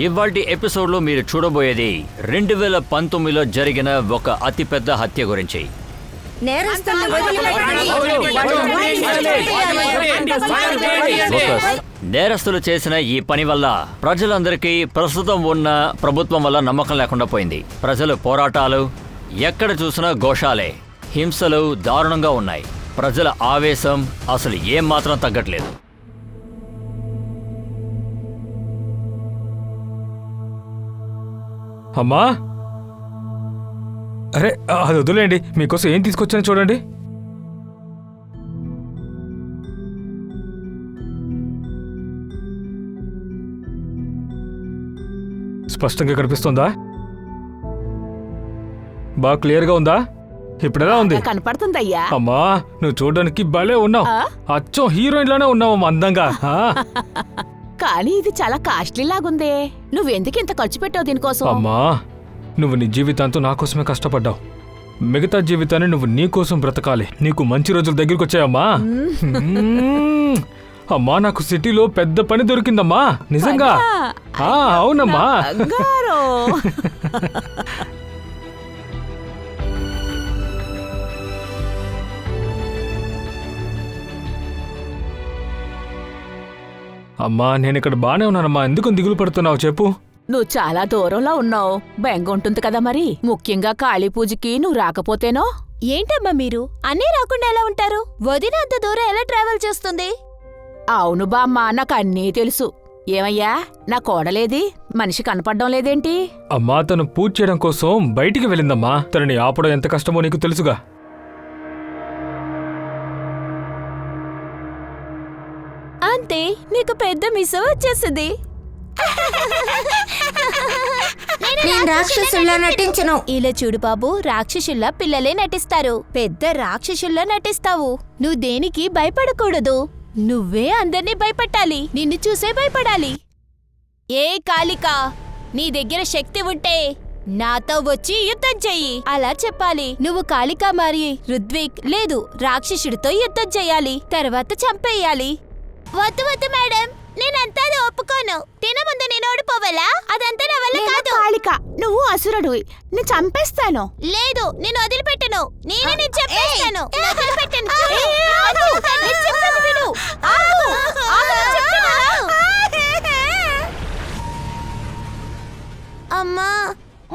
ఇవాల్టి ఎపిసోడ్లో మీరు చూడబోయేది 2019లో జరిగిన ఒక అతిపెద్ద హత్య గురించి. నేరస్తులు చేసిన ఈ పని వల్ల ప్రజలందరికీ ప్రస్తుతం ఉన్న ప్రభుత్వం వల్ల నమ్మకం లేకుండా పోయింది. ప్రజల పోరాటాలు ఎక్కడ చూసినా ఘోషాలే, హింసలు దారుణంగా ఉన్నాయి. ప్రజల ఆవేశం అసలు ఏం మాత్రం తగ్గట్లేదు. అమ్మా, అరే అది వదిలేండి, మీకోసం ఏం తీసుకొచ్చానో చూడండి. స్పష్టంగా కనిపిస్తుందా? బాగా క్లియర్గా ఉందా? ఇప్పుడు ఎలా ఉంది? కనపడుతుందయ్యా. అమ్మా, నువ్వు చూడడానికి భలే ఉన్నావు. అచ్చం హీరోయిన్ లానే ఉన్నావు అందంగా. కానీ ఇది చాలా కాస్ట్లీ లాగుందే. నువ్వెందుకు ఇంత ఖర్చు పెట్టావు దీనికోసం? అమ్మా, నువ్వు నీ జీవితాంతో నా కోసమే కష్టపడ్డావు. మిగతా జీవితాన్ని నువ్వు నీ కోసం బ్రతకాలి. నీకు మంచి రోజులు దగ్గరికి వచ్చాయమ్మా. అమ్మా, నాకు సిటీలో పెద్ద పని దొరికిందమ్మా. నిజంగా? అవునమ్మా. అమ్మా, నేను ఇక్కడ బానే ఉన్నానమ్మా. ఎందుకు దిగులు పడుతున్నావు చెప్పు? నువ్వు చాలా దూరంలో ఉన్నావు, బెంగ ఉంటుంది కదా మరి. ముఖ్యంగా కాళీ పూజకి నువ్వు రాకపోతేనో. ఏంటమ్మా మీరు అన్నీ రాకుండా ఎలా ఉంటారు? వదిన అంత దూరం ఎలా ట్రావెల్ చేస్తుంది? అవును బామ్మ, నాకు అన్నీ తెలుసు. ఏమయ్యా, నా కోడలేది? మనిషి కనపడ్డం లేదేంటి? అమ్మా, తను పూజ చేయడం కోసం బయటికి వెళ్ళిందమ్మా. తనని ఆపడం ఎంత కష్టమో నీకు తెలుసుగా. అంతే, నీకు పెద్ద మిస్ వచ్చేసింది. నేను రాక్షసుల్లా నటించను. ఇలా చూడు బాబు, రాక్షసుల్లా పిల్లలే నటిస్తారు, పెద్ద రాక్షసుల్లా నటిస్తావు. నువ్వు దేనికి భయపడకూడదు. నువ్వే అందర్నీ భయపెట్టాలి, నిన్ను చూసే భయపడాలి. ఏ కాళిక, నీ దగ్గర శక్తి ఉంటే నాతో వచ్చి యుద్ధం చెయ్యి అలా చెప్పాలి. నువ్వు కాళిక మరి రుద్విక్ లేదు రాక్షసుడితో యుద్ధం చెయ్యాలి, తర్వాత చంపేయాలి. వద్దు వద్దు మేడం, నేనంతా ఒప్పుకోను. తిన ముందు నేను ఓడిపోవాలా? అదంతా నా వల్ల కాదు. కాళిక, నువ్వు అసురుడు, నేను చంపేస్తాను. లేదు, నేను వదిలిపెట్టను. నేను చంపేస్తాను. అమ్మా,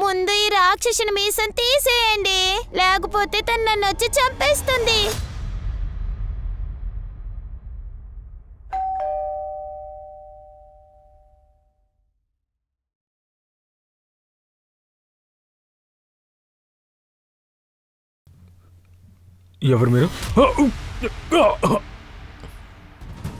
ముందు ఈ రాక్షసుని మీసం తీసేయండి, లేకపోతే తను నన్ను వచ్చి చంపేస్తుంది. ఎవరు మీరు?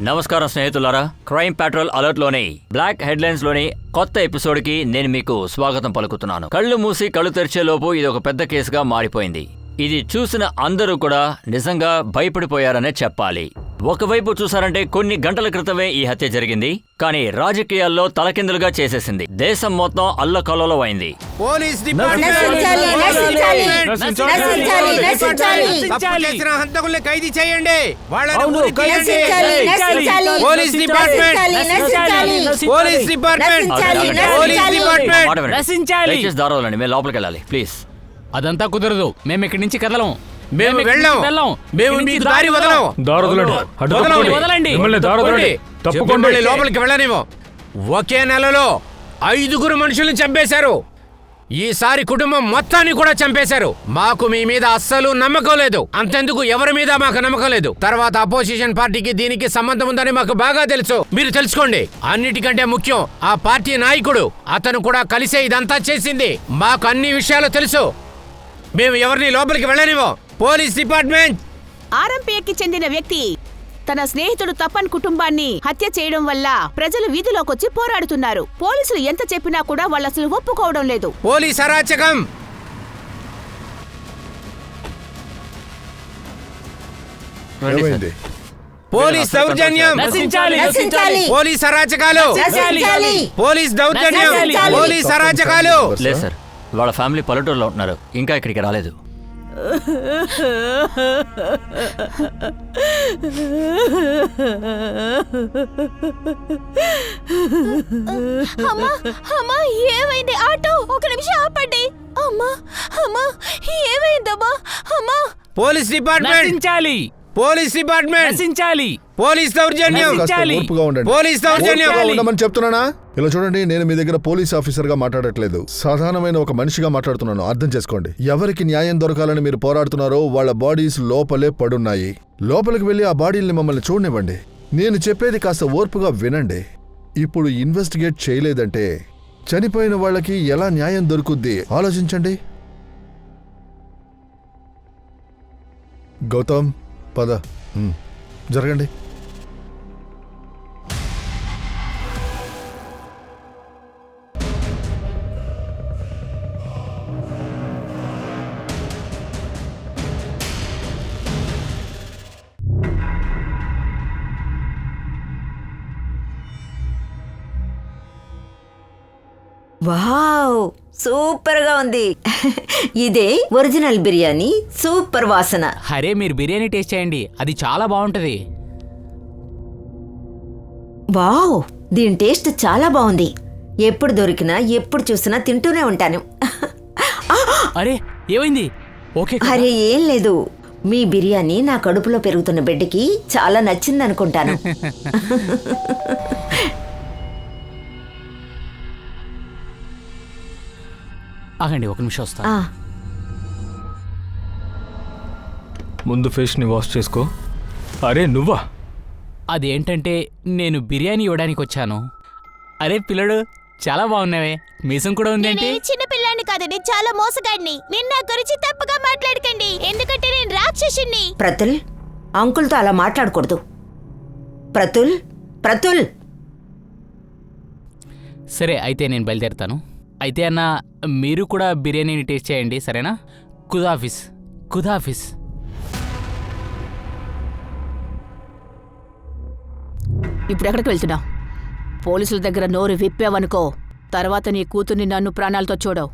నమస్కారం స్నేహితులారా, క్రైమ్ పెట్రోల్ అలర్ట్ లోని బ్లాక్ హెడ్లైన్స్ లోని కొత్త ఎపిసోడ్ కి నేను మీకు స్వాగతం పలుకుతున్నాను. కళ్ళు మూసి కళ్ళు తెరిచే లోపు ఇది ఒక పెద్ద కేసుగా మారిపోయింది. ఇది చూసిన అందరూ కూడా నిజంగా భయపడిపోయారనే చెప్పాలి. ఒకవైపు చూసారంటే కొన్ని గంటల క్రితమే ఈ హత్య జరిగింది, కానీ రాజకీయాల్లో తలకిందులుగా చేసేసింది. దేశం మొత్తం అల్లకల్లోలం అయింది. దారాలండి, మేము లోపలికి వెళ్ళాలి ప్లీజ్. అదంతా కుదరదు, మేము ఇక్కడి నుంచి కదలం. లోపలికి వెళ్ళనివ్వు. ఒకే నెలలో 5 మనుషుల్ని చంపేశారు. ఈసారి కుటుంబం మొత్తాన్ని కూడా చంపేశారు. మాకు మీ మీద అస్సలు నమ్మకం లేదు. అంతెందుకు ఎవరి మీద మాకు నమ్మకం లేదు. తర్వాత అపోజిషన్ పార్టీకి దీనికి సంబంధం ఉందని మాకు బాగా తెలుసు. మీరు తెలుసుకోండి. అన్నిటికంటే ముఖ్యం ఆ పార్టీ నాయకుడు, అతను కూడా కలిసే ఇదంతా చేసింది. మాకు అన్ని విషయాలు తెలుసు. మేము ఎవరిని లోపలికి వెళ్ళనివ్వం. Police department. ఆర్ఎంపీకి చెందిన వ్యక్తి తన స్నేహితుడు తపన్ కుటుంబాన్ని హత్య చేయడం వల్ల ప్రజలు వీధిలోకొచ్చి పోరాడుతున్నారు. పోలీసులు ఎంత చెప్పినా కూడా వాళ్ళు అసలు ఒప్పుకోవడం లేదు. పోలీస్ అరాచకం. పోలీస్ దౌర్జన్యం. పోలీస్ అరాచకాలు. పోలీస్ దౌర్జన్యం. పోలీస్ అరాచకాలు. లేదు సార్, వాళ్ళ ఫ్యామిలీ పల్లెటూరులో ఉంటున్నారు, ఇంకా ఇక్కడికి రాలేదు. అమ్మా అమ్మా ఏమైంది? ఆటో ఒక నిమిషం ఆపండి. అమ్మా అమ్మా ఏమైందమ్మా? అమ్మా పోలీస్ డిపార్ట్మెంట్, నశించాలి, పోలీస్ డిపార్ట్మెంట్, నశించాలి. పోలీస్ దౌర్జన్యం, కాస్త ఓర్పుగా ఉండండి. పోలీస్ దౌర్జన్యం. ఓర్పుగా ఉండమని చెప్తున్నానా? ఇలా చూడండి, నేను మీ దగ్గర పోలీస్ ఆఫీసర్ గా మాట్లాడట్లేదు, సాధారణమైన ఒక మనిషిగా మాట్లాడుతున్నాను. అర్థం చేసుకోండి. ఎవరికి న్యాయం దొరకాలని మీరు పోరాడుతున్నారో వాళ్ళ బాడీస్ లోపలే పడున్నాయి. లోపలికి వెళ్ళి ఆ బాడీల్ని మమ్మల్ని చూడనివ్వండి. నేను చెప్పేది కాస్త ఓర్పుగా వినండి. ఇప్పుడు ఇన్వెస్టిగేట్ చేయలేదంటే చనిపోయిన వాళ్ళకి ఎలా న్యాయం దొరుకుద్ది ఆలోచించండి. గౌతమ్, పద, జరగండి. వావ్, సూపర్ గా ఉంది. ఇదే ఒరిజినల్ బిర్యానీ, సూపర్ వాసన. అరే మీరు బిర్యానీ టేస్ట్ చేయండి, అది చాలా బాగుంటది. వావ్, దీని టేస్ట్ చాలా బాగుంది. ఎప్పుడు దొరికినా ఎప్పుడు చూసినా తింటూనే ఉంటాను. అరే ఏమైంది? ఓకే కదా? అరే ఏం లేదు, మీ బిర్యానీ నా కడుపులో పెరుగుతున్న బిడ్డకి చాలా నచ్చిందనుకుంటాను. ఆగండి ఒక నిమిషం వస్తా. ఆ, ముందు ఫేస్ని వాష్ చేసుకో. అరే నువ్వా? అదేంటంటే నేను బిర్యానీ ఇవ్వడానికి వచ్చాను. అరే పిల్లడు చాలా బాగున్నావే, మీసం కూడా ఉందేంటి? నేను చిన్న పిల్లాన్ని కాదండి, చాలా మోసగాడిని. నిన్న నా గురించి తప్పుగా మాట్లాడకండి, ఎందుకంటే నేను రాక్షసుని. ప్రతుల్, అంకుల్తో అలా మాట్లాడకూడదు. ప్రతుల్, ప్రతుల్. సరే అయితే నేను బయలుదేరుతాను. అయితే అన్న మీరు కూడా బిర్యానీని టేస్ట్ చేయండి, సరేనా? ఖుదాఫిస్, ఖుదాఫిస్. ఇప్పుడు ఎక్కడికి వెళ్తున్నావు? పోలీసుల దగ్గర నోరు విప్పావనుకో, తర్వాత నీ కూతుర్ని నన్ను ప్రాణాలతో చూడవు.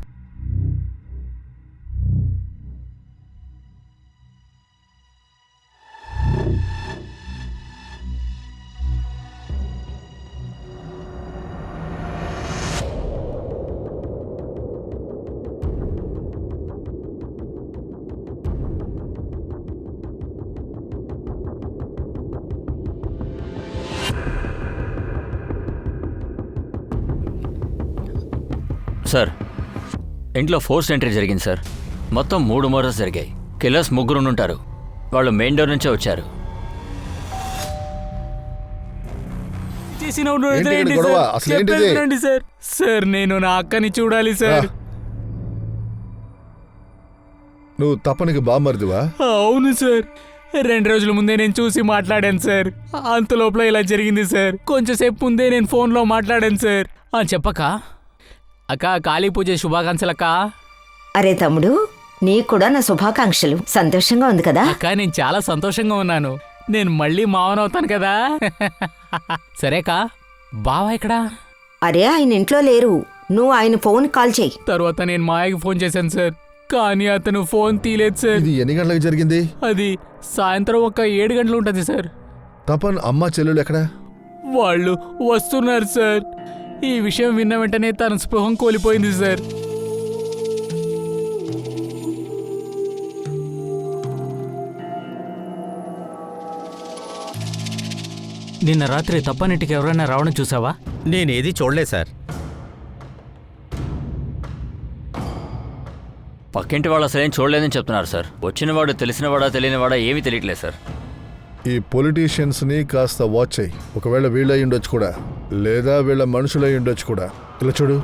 సార్, ఇంట్లో ఫోర్స్ ఎంట్రీ జరిగింది సార్. మొత్తం 3 మర్డర్స్ జరిగాయి. కిల్లర్స్ 3 ఉంటారు. వాళ్ళు మెయిన్ డోర్ నుంచే వచ్చారు. ఏంటి ఇక్కడ గొడవ? అసలు ఏంటిది? సార్ సార్ నేను నా అక్కని చూడాలి సార్. నువ్వు తప్పనికి బామ్మర్దివా? అవును సార్, 2 రోజుల ముందే నేను చూసి మాట్లాడాను సార్. అంత లోపల ఇలా జరిగింది సార్. కొంచెంసేపు ముందే నేను ఫోన్లో మాట్లాడాను సార్. చెప్పక్క అక్క, కాళీ పూజ శుభాకాంక్షలక్క. అరే తమ్ముడు, నీకు కూడా నా శుభాకాంక్షలు. సంతోషంగా ఉంది కదా? అక్క నేను చాలా సంతోషంగా ఉన్నాను. నేను మళ్ళీ మావనవుతాను కదా. సరేకా, బావా ఎక్కడా? అరే ఆయన ఇంట్లో లేరు, నువ్వు ఆయన ఫోన్ కాల్ చేయి. తర్వాత నేను మాయకి ఫోన్ చేశాను సార్, కానీ అతను ఫోన్ తీయలేదు సార్. ఇది ఎన్ని గంటలకు జరిగింది? అది సాయంత్రం ఒక 7 గంటలు ఉంటుంది సార్. తపన్ అమ్మ చెల్లెలు ఎక్కడా? వాళ్ళు వస్తున్నారు సార్. ఈ విషయం విన్న వెంటనే తన స్పృహం కోల్పోయింది సార్. నిన్న రాత్రి తప్పనింటికి ఎవరైనా రావడం చూసావా? నేనేది చూడలేదు సార్. పక్కింటి వాళ్ళు అసలేం చూడలేదని చెప్తున్నారు సార్. వచ్చినవాడు తెలిసినవాడా తెలియనివాడా ఏమీ తెలియట్లేదు సార్. ఈ పొలిటీషియన్స్ని కాస్త వాచ్ చేయి. ఒకవేళ వీళ్ళై ఉండొచ్చు కూడా, లేదా వీళ్ళ మనుషులై ఉండొచ్చు కూడా. ఇలా చూడు,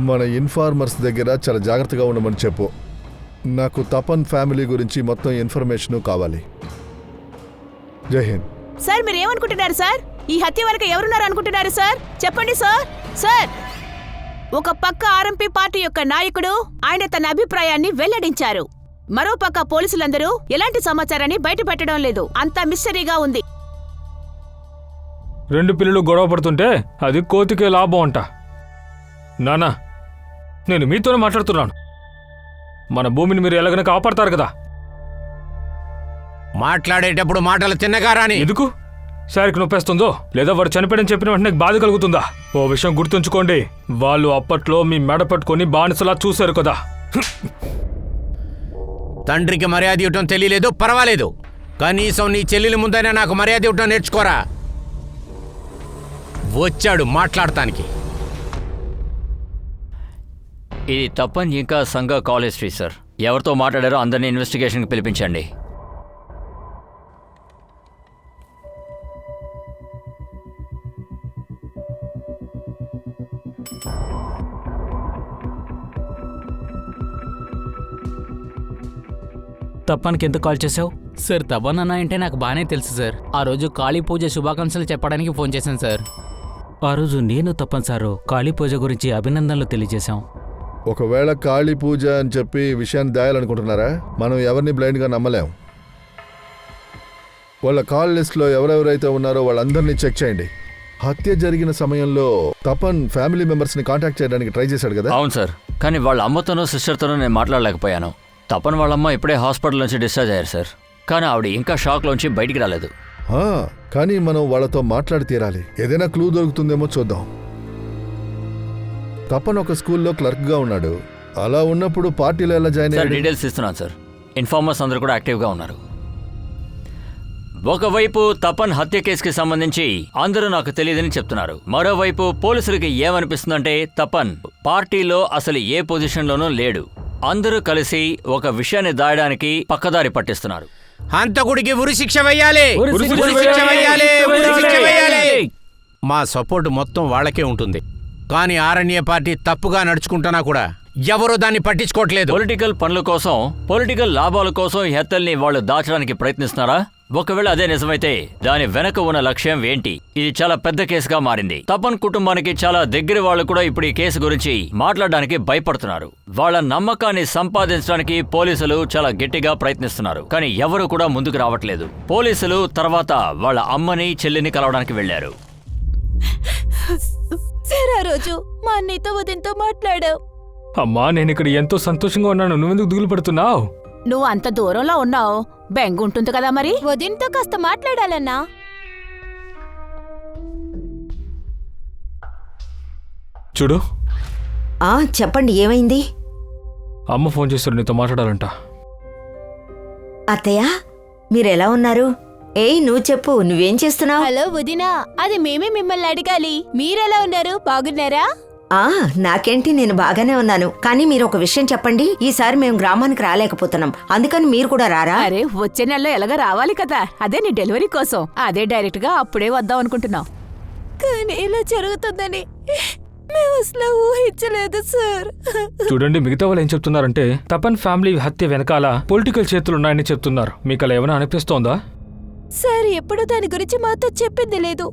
మన ఇన్ఫార్మర్స్ దగ్గర చాలా జాగ్రత్తగా ఉండమని చెప్పు. నాకు తపన్ ఫ్యామిలీ గురించి మొత్తం ఇన్ఫర్మేషన్ కావాలి. జై హింద్. సార్ మీరేమనుకుంటున్నారు సార్? ఈ హత్య వెనక ఎవరున్నారు అనుకుంటున్నారు సార్? చెప్పండి సార్. సార్, ఒక పక్క ఆర్ఎంపీ పార్టీ యొక్క నాయకుడు ఆయన తన అభిప్రాయాన్ని వెల్లడించారు. మరోపక్క పోలీసులందరూ ఎలాంటి సమాచారాన్ని బయటపెట్టడం లేదు. అంతా మిస్టరీగా ఉంది. 2 పిల్లలు గొడవ పడుతుంటే అది కోతికే లాభం అంట. నానా, నేను మీతోనే మాట్లాడుతున్నాను. మన భూమిని మీరు ఎలాగైనా కాపాడతారు కదా. మాట్లాడేటప్పుడు మాటలు తిన్నగా రాని. ఎందుకు? సార్కి నొప్పేస్తుందో లేదా వాడు చనిపోయాడని చెప్పిన వెంటనే బాధ కలుగుతుందా? ఓ విషయం గుర్తుంచుకోండి, వాళ్ళు అప్పట్లో మీ మెడ పట్టుకొని బానిసలా చూశారు కదా. తండ్రికి మర్యాద ఇవ్వటం తెలియలేదు, పర్వాలేదు. కనీసం నీ చెల్లెలి ముందైనా నాకు మర్యాద ఇవ్వటం నేర్చుకోరా. వచ్చాడు మాట్లాడటానికి. ఇది తప్పన్ ఇంకా సంఘ కాలేజ్ స్ట్రీట్ సార్. ఎవరితో మాట్లాడారో అందరినీ ఇన్వెస్టిగేషన్కి పిలిపించండి. తప్పనికి ఎంత కాల్ చేసావు? సార్ తపన్ అన్న అంటే నాకు బాగానే తెలుసు సార్. ఆ రోజు కాళీ పూజ శుభాకాంక్షలు చెప్పడానికి ఫోన్ చేశాను సార్. ఆ రోజు నేను తప్పన్ సారు కాళీ పూజ గురించి అభినందనలు తెలియజేశాం. ఒకవేళ కాళీ పూజ అని చెప్పి విషయాన్ని దాయాలనుకుంటున్నారా? మనం ఎవరిని బ్లైండ్గా నమ్మలేం. వాళ్ళ కాల్ లిస్ట్లో ఎవరెవరైతే ఉన్నారో వాళ్ళందరినీ చెక్ చేయండి. హత్య జరిగిన సమయంలో తపన్ ఫ్యామిలీ మెంబర్స్ని కాంటాక్ట్ చేయడానికి ట్రై చేశాడు కదా? అవును సార్, కానీ వాళ్ళ అమ్మతోనో సిస్టర్తోనో నేను మాట్లాడలేకపోయాను. తపన్ వాళ్ళమ్మ ఇప్పుడే హాస్పిటల్ నుంచి డిశ్చార్జ్ అయ్యారు సార్, కానీ ఆవిడ ఇంకా షాక్లోంచి బయటికి రాలేదు. కానీ మనం వాళ్ళతో మాట్లాడి తీరాలి. ఏదైనా క్లూ దొరుకుతుందేమో చూద్దాం. తపన్ ఒక స్కూల్లో క్లర్క్గా ఉన్నాడు. అలా ఉన్నప్పుడు పార్టీలో ఎలా జాయిన్ సార్ అయ్యాడు? డీటెయిల్స్ ఇస్తున్నాను సార్. ఇన్ఫార్మర్స్ అందరూ కూడా యాక్టివ్గా ఉన్నారు. ఒకవైపు తపన్ హత్య కేసుకి సంబంధించి అందరూ నాకు తెలియదని చెప్తున్నారు. మరోవైపు పోలీసులకి ఏమనిపిస్తుందంటే తపన్ పార్టీలో అసలు ఏ పొజిషన్లోనూ లేడు. అందరూ కలిసి ఒక విషయాన్ని దాయడానికి పక్కదారి పట్టిస్తున్నారు. హంతకుడికి ఉరిశిక్ష వేయాలి, ఉరిశిక్ష వేయాలి, ఉరిశిక్ష వేయాలి. మా సపోర్ట్ మొత్తం వాళ్ళకే ఉంటుంది. కానీ ఆరణ్య పార్టీ తప్పుగా నడుచుకుంటున్నా కూడా ఎవరూ దాన్ని పట్టించుకోవట్లేదు. పొలిటికల్ పనుల కోసం, పొలిటికల్ లాభాల కోసం ఈ హత్యల్ని వాళ్ళు దాచడానికి ప్రయత్నిస్తున్నారా? ఒకవేళ అదే నిజమైతే దాని వెనక ఉన్న లక్ష్యం ఏంటి? ఇది చాలా పెద్ద కేసుగా మారింది. తపన్ కుటుంబానికి చాలా దగ్గర వాళ్ళు కూడా ఇప్పుడు ఈ కేసు గురించి మాట్లాడడానికి భయపడుతున్నారు. వాళ్ళ నమ్మకాన్ని సంపాదించడానికి పోలీసులు చాలా గట్టిగా ప్రయత్నిస్తున్నారు, కానీ ఎవరు కూడా ముందుకు రావట్లేదు. పోలీసులు తర్వాత వాళ్ళ అమ్మని చెల్లిని కలవడానికి వెళ్లారు. సార్ ఆ రోజు మా అన్నయ్యతో ఉదయంతో మాట్లాడావు. అమ్మా, నేను ఇక్కడ ఎంతో సంతోషంగా ఉన్నాను, నువ్వెందుకు దిగులు పడుతున్నావు? నువ్వు అంత దూరంలో ఉన్నావు, బెంగ ఉంటుంది కదా మరి. ఉదయంతో కాస్త మాట్లాడాలన్నా. చూడు, చెప్పండి, ఏమైంది? అమ్మ ఫోన్ చేశారు, నీతో మాట్లాడాలంట. అత్తయ్య, మీరెలా ఉన్నారు? నువ్వు చెప్పు, నువ్వేం చేస్తున్నావు? హలో వదినా, అది మేమే మిమ్మల్ని అడగాలి. మీరెలా ఉన్నారు? బాగున్నారా? నాకేంటి, నేను బాగానే ఉన్నాను. కానీ మీరు ఒక విషయం చెప్పండి. ఈసారి మేము గ్రామానికి రాలేకపోతున్నాం, అందుకని మీరు కూడా రారా? అరే, వచ్చే నెలలో ఎలాగ రావాలి కదా, అదే నీ డెలివరీ కోసం. అదే డైరెక్ట్ గా అప్పుడే వద్దాం అనుకుంటున్నాం. కానీ ఇలా జరుగుతుందని మేము అసలు ఊహించలేదు సార్. చూడండి, మిగతా వాళ్ళు ఏం చెప్తున్నారంటే తపన్ ఫ్యామిలీ హత్య వెనకాల పొలిటికల్ చేతులున్నాయని చెప్తున్నారు. మీకు అలా ఏమైనా అనిపిస్తోందా? సార్ ఎప్పుడు దాని గురించి మాతో చెప్పింది లేదు.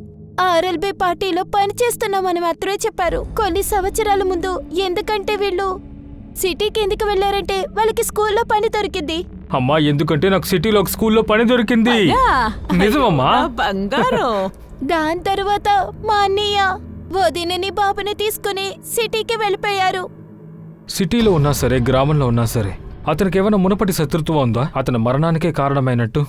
ఆర్ఎల్బీ పార్టీలో పనిచేస్తున్నామని మాత్రమే చెప్పారు. కొన్ని సంవత్సరాల ముందు ఎందుకంటే వీళ్ళు సిటీకి ఎందుకు వెళ్లారంటే వాళ్ళకి స్కూల్లో పని దొరికింది. అమ్మా, ఎందుకంటే నాకు సిటీలో ఒక స్కూల్లో పని దొరికింది. నిజమమ్మా? బంగారం. దాని తర్వాత మా అన్నయ్య వదినని బాబుని తీసుకుని సిటీకి వెళ్ళిపోయారు. సిటీలో ఉన్నా సరే, గ్రామంలో ఉన్నా సరే, అతనికి ఏమైనా మునపటి శత్రుత్వం ఉందా అతని మరణానికే కారణమైనట్టు?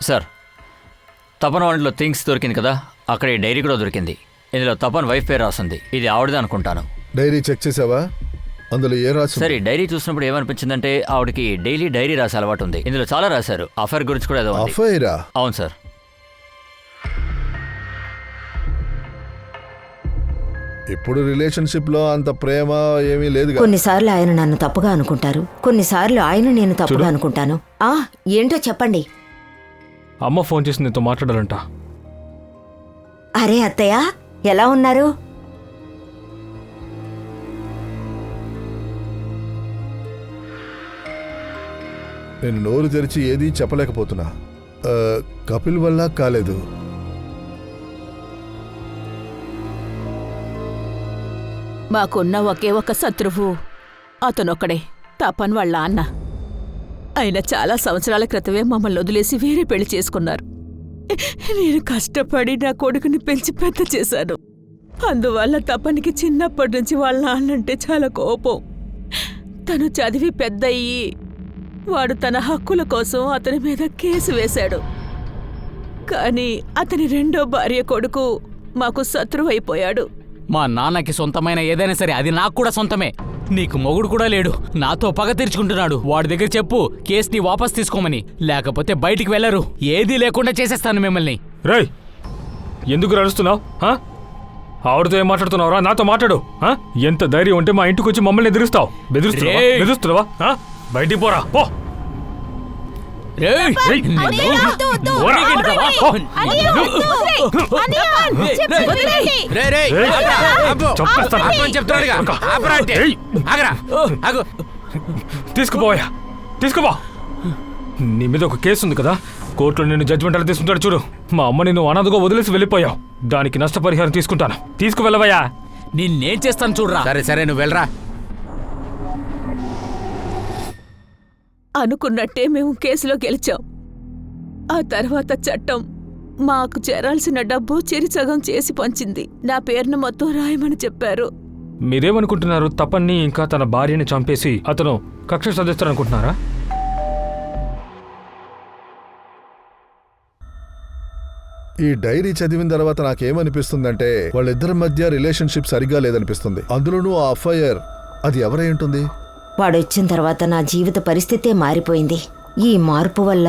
సార్, తపన్ వాటిలో థింగ్స్ దొరికింది కదా, అక్కడ ఈ డైరీ కూడా దొరికింది. ఇందులో తపన్ వైఫ్ పేరు రాసింది. ఇది ఆవిడదే అనుకుంటాను. డైరీ చెక్ చేసావా? అందులో ఏ రాసి? సరే, డైరీ చూసినప్పుడు ఏమనిపించిందంటే ఆవిడకి డైలీ డైరీ రాసే అలవాటు ఉంది. ఇందులో చాలా రాశారు. అఫైర్ గురించి కూడా ఏదో ఉంది. అఫైరా? అవును సార్. ఇప్పుడు రిలేషన్షిప్ లో అంత ప్రేమ ఏమీ లేదు. కొన్నిసార్లు ఆయన నన్ను తప్పుగా అనుకుంటారు, కొన్నిసార్లు ఆయన నేను తప్పుగా అనుకుంటాను. ఏంటో చెప్పండి. అమ్మ ఫోన్ చేసి నీతో మాట్లాడాలంట. అరే అత్తయ్య, ఎలా ఉన్నారు? నేను నోరు తెరిచి ఏదీ చెప్పలేకపోతున్నా. కపిల్ వల్ల కాలేదు. మాకున్న ఒకే ఒక శత్రువు అతనొక్కడే, తపన్ వాళ్ళ అన్న. ఆయన చాలా సంవత్సరాల క్రితమే మమ్మల్ని వదిలేసి వేరే పెళ్లి చేసుకున్నారు. నేను కష్టపడి నా కొడుకుని పెంచి పెద్ద చేశాను. అందువల్ల తపనికి చిన్నప్పటి నుంచి వాళ్ళ నాన్నంటే చాలా కోపం. తను చదివి పెద్దయ్యి వాడు తన హక్కుల కోసం అతని మీద కేసు వేశాడు. కానీ అతని రెండో భార్య కొడుకు మాకు శత్రువైపోయాడు. మా నాన్నకి సొంతమైన ఏదైనా సరే అది నాకు కూడా సొంతమే. నీకు మొగుడు కూడా లేడు, నాతో పగ తీర్చుకుంటున్నాడు. వాడి దగ్గర చెప్పు కేసుని వాపస్ తీసుకోమని, లేకపోతే బయటికి వెళ్లరు. ఏదీ లేకుండా చేసేస్తాను మిమ్మల్ని. రేయ్, ఎందుకు నడుస్తున్నావు? ఆవిడతో ఏం మాట్లాడుతున్నావురా? నాతో మాట్లాడు. ఎంత ధైర్యం ఉంటే మా ఇంటికి వచ్చి మమ్మల్ని ఎదిరిస్తావు? బెదిరిస్తున్నావా? బయటికి పోరా, పో. రేయ్, రేయ్, పోరా. రేయ్, రేయ్, ఏయ్, ఆగ్రా, ఆపు. చంపేస్తాను. ఆపని చెప్తున్నాడుగా. ఆపురా అంటే. ఏయ్. ఆగ్రా, ఆగు. తీసుకుపోయా, తీసుకుపో. నీ మీద ఒక కేసు ఉంది కదా, కోర్టులో నిన్ను జడ్జిమెంట్ అలా తీసుకుంటాడు చూడు. మా అమ్మ నిన్ను అనాథగా వదిలేసి వెళ్ళిపోయావు. దానికి నష్టపరిహారం తీసుకుంటాను. తీసుకువెళ్ళవయ్యా. నిన్నేం చేస్తాను చూడరా. సరే సరే, నువ్వు వెళ్ళరా. అనుకున్నట్టే మేము కేసులో గెలిచాం. ఆ తర్వాత చట్టం మాకు చేరాల్సిన డబ్బు చెరిసగం చేసి పంచింది. నా పేరును మొత్తం రాయమని చెప్పారు. మీరేమనుకుంటున్నారు? తపన్ని ఇంకా తన భార్యని చంపేసి అతను కక్ష సాధిస్తారనుకుంటున్నారా? ఈ డైరీ చదివిన తర్వాత నాకేమనిపిస్తుందంటే వాళ్ళిద్దరి మధ్య రిలేషన్షిప్ సరిగ్గా లేదనిపిస్తుంది. అందులోనూ ఆ అఫైర్ అది ఎవరై ఉంటుంది? వాడొచ్చిన తర్వాత నా జీవిత పరిస్థితే మారిపోయింది. ఈ మార్పు వల్ల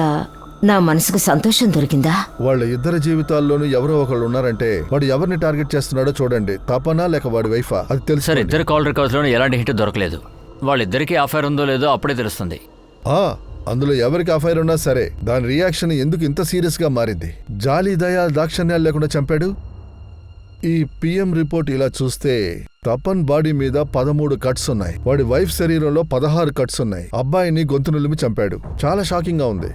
నా మనసుకు సంతోషం దొరికిందా? వాళ్ళ ఇద్దరి జీవితాల్లోనూ ఎవరో ఒకళ్ళు ఉన్నారంటే వాడు ఎవరిని టార్గెట్ చేస్తున్నాడో చూడండి. తపనా లేక వాడి వైఫా అది తెలుసు. సార్, ఇద్దరు కాల్ రికార్డ్స్లోనూ ఎలాంటి హిట్ దొరకలేదు. వాళ్ళిద్దరికీ అఫైర్ ఉందో లేదో అప్పుడే తెలుస్తుంది. అందులో ఎవరికి అఫైర్ ఉన్నా సరే దాని రియాక్షన్ ఎందుకు ఇంత సీరియస్ గా మారింది? జాలి దయా దాక్షణ్యాలు లేకుండా చంపాడు. ఈ పిఎం రిపోర్ట్ ఇలా చూస్తే తపన్ బాడీ మీద 13 కట్స్ ఉన్నాయి. వాడి వైఫ్ శరీరంలో 16 కట్స్ ఉన్నాయి. అబ్బాయిని గొంతు నులిమి చంపాడు. చాలా షాకింగ్ గా ఉంది.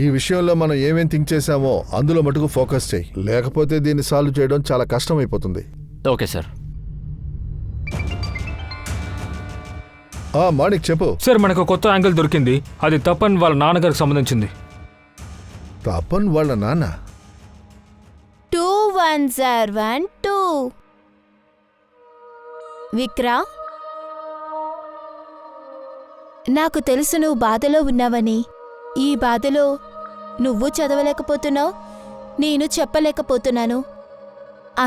ఈ విషయంలో మనం ఏమేం థింక్ చేశామో అందులో మటుకు ఫోకస్ చేయి, లేకపోతే దీన్ని సాల్వ్ చేయడం చాలా కష్టమైపోతుంది. Okay sir. మాణిక్ చెప్పు. సార్, మనకు కొత్త యాంగిల్ దొరికింది. అది తపన్ వాళ్ళ నాన్నగారికి సంబంధించింది. తపన్ వాళ్ళ నాన్న? 2 1s are 1 2. విక్రా, నాకు తెలుసు నువ్వు బాధలో ఉన్నావని. ఈ బాధలో నువ్వు చదవలేకపోతున్నావు, నేను చెప్పలేకపోతున్నాను.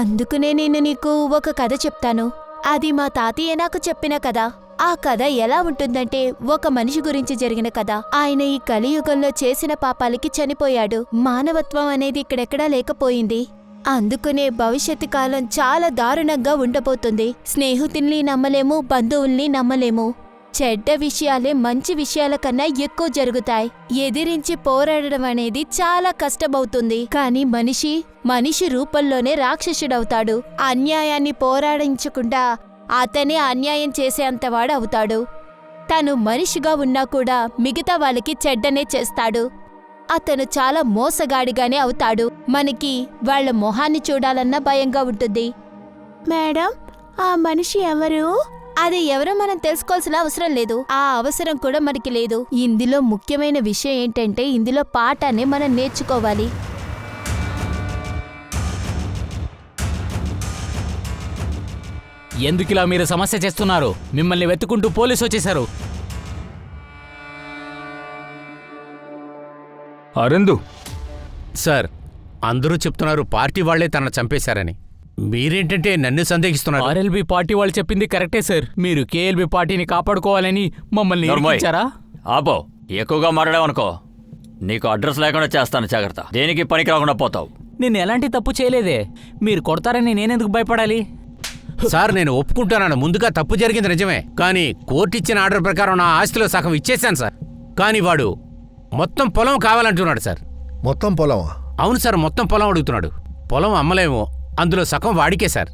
అందుకనే నేను నీకు ఒక కథ చెప్తాను. అది మా తాతయ్య నాకు చెప్పిన కథ. ఆ కథ ఎలా ఉంటుందంటే, ఒక మనిషి గురించి జరిగిన కథ. ఆయన ఈ కలియుగంలో చేసిన పాపాలకి చనిపోయాడు. మానవత్వం అనేది ఇక్కడెక్కడా లేకపోయింది. అందుకనే భవిష్యత్తు కాలం చాలా దారుణంగా ఉండబోతుంది. స్నేహితుల్ని నమ్మలేము, బంధువుల్ని నమ్మలేము. చెడ్డ విషయాలే మంచి విషయాల కన్నా ఎక్కువ జరుగుతాయి. ఎదిరించి పోరాడడం అనేది చాలా కష్టమవుతుంది. కానీ మనిషి రూపంలోనే రాక్షసుడవుతాడు. అన్యాయాన్ని పోరాడించకుండా అతనే అన్యాయం చేసేంతవాడు అవుతాడు. తను మనిషిగా ఉన్నా కూడా మిగతా వాళ్ళకి చెడ్డనే చేస్తాడు. అతను చాలా మోసగాడిగానే అవుతాడు. మనకి వాళ్ళ మొహాన్ని చూడాలన్నా భయంగా ఉంటుంది. మేడం, ఆ మనిషి ఎవరు? అది ఎవరో మనం తెలుసుకోవాల్సిన అవసరం లేదు. ఆ అవసరం కూడా మనకి లేదు. ఇందులో ముఖ్యమైన విషయం ఏంటంటే, ఇందులో పాఠాన్ని మనం నేర్చుకోవాలి. ఎందుకిలా మీరు సమస్య చేస్తున్నారు? మిమ్మల్ని వెతుకుంటూ పోలీసు వచ్చేశారు. అరెందు సార్, అందరూ చెప్తున్నారు పార్టీ వాళ్లే తనను చంపేశారని. మీరేంటంటే నన్ను సందేహిస్తున్నారు. ఆర్ఎల్బి పార్టీ వాళ్ళు చెప్పింది కరెక్టే సార్. మీరు కేఎల్బి పార్టీని కాపాడుకోవాలని మమ్మల్ని ఇరికించారా? ఆపో, ఎక్కువగా మాట్లాడావనుకో నీకు అడ్రస్ లేకుండా చేస్తాను. జాగ్రత్త, దేనికి పనికి రాకుండా పోతావు. నేను ఎలాంటి తప్పు చేయలేదే. మీరు కొడతారని నేనెందుకు భయపడాలి? సార్, నేను ఒప్పుకుంటున్నాను, ముందుగా తప్పు జరిగింది నిజమే. కానీ కోర్టు ఇచ్చిన ఆర్డర్ ప్రకారం నా ఆస్తిలో సగం ఇచ్చేశాను సార్. కానీ వాడు మొత్తం పొలం కావాలంటున్నాడు సార్. మొత్తం పొలమా? అవును సార్, మొత్తం పొలం అడుగుతున్నాడు. పొలం అమ్మలేమో, అందులో సగం వాడికే సార్.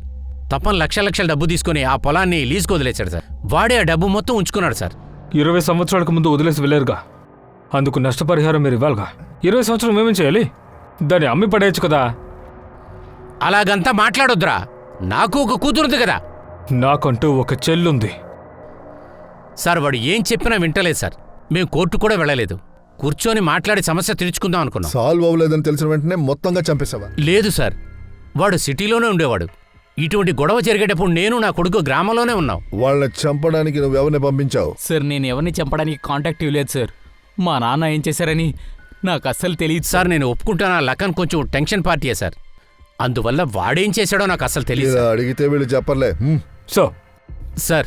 తప్పని లక్షల డబ్బు తీసుకుని ఆ పొలాన్ని లీజుకు వదిలేశాడు సార్. వాడే ఆ డబ్బు మొత్తం ఉంచుకున్నాడు సార్. 20 సంవత్సరాలకు ముందు వదిలేసి వెళ్ళారుగా, అందుకు నష్టపరిహారం మీరు ఇవ్వాలిగా. 20 సంవత్సరం ఏమేం చేయాలి? దాన్ని అమ్మి పడేయచ్చు కదా. అలాగంతా మాట్లాడొద్దురా, నాకు ఒక కూతురుంది కదా. నాకంటూ ఒక చెల్లుంది. సార్, వాడు ఏం చెప్పినా వింటలేదు సార్. మేము కోర్టు కూడా వెళ్ళలేదు. కూర్చొని మాట్లాడి సమస్య తీర్చుకుందాం అనుకున్నాం. సాల్వ్ అవ్వలేదని తెలిసిన వెంటనే మొత్తంగా చంపేశావా? లేదు సార్, వాడు సిటీలోనే ఉండేవాడు. ఇటువంటి గొడవ జరిగేటప్పుడు నేను నా కొడుకు గ్రామంలోనే ఉన్నాం. వాళ్ళని చంపడానికి నువ్వెవరిని పంపించావు? సార్ నేను ఎవరిని చంపడానికి కాంటాక్ట్ ఇవ్వలేదు సార్. మా నాన్న ఏం చేశారని నాకు అస్సలు తెలియదు సార్ నేను ఒప్పుకుంటాను, లక్కన్ కొంచెం టెన్షన్ పార్టీయే సార్. అందువల్ల వాడేం చేశాడో నాకు అసలు తెలియదు ఇలా సార్. అడిగితే వీళ్ళు చెప్పర్లే. సో సార్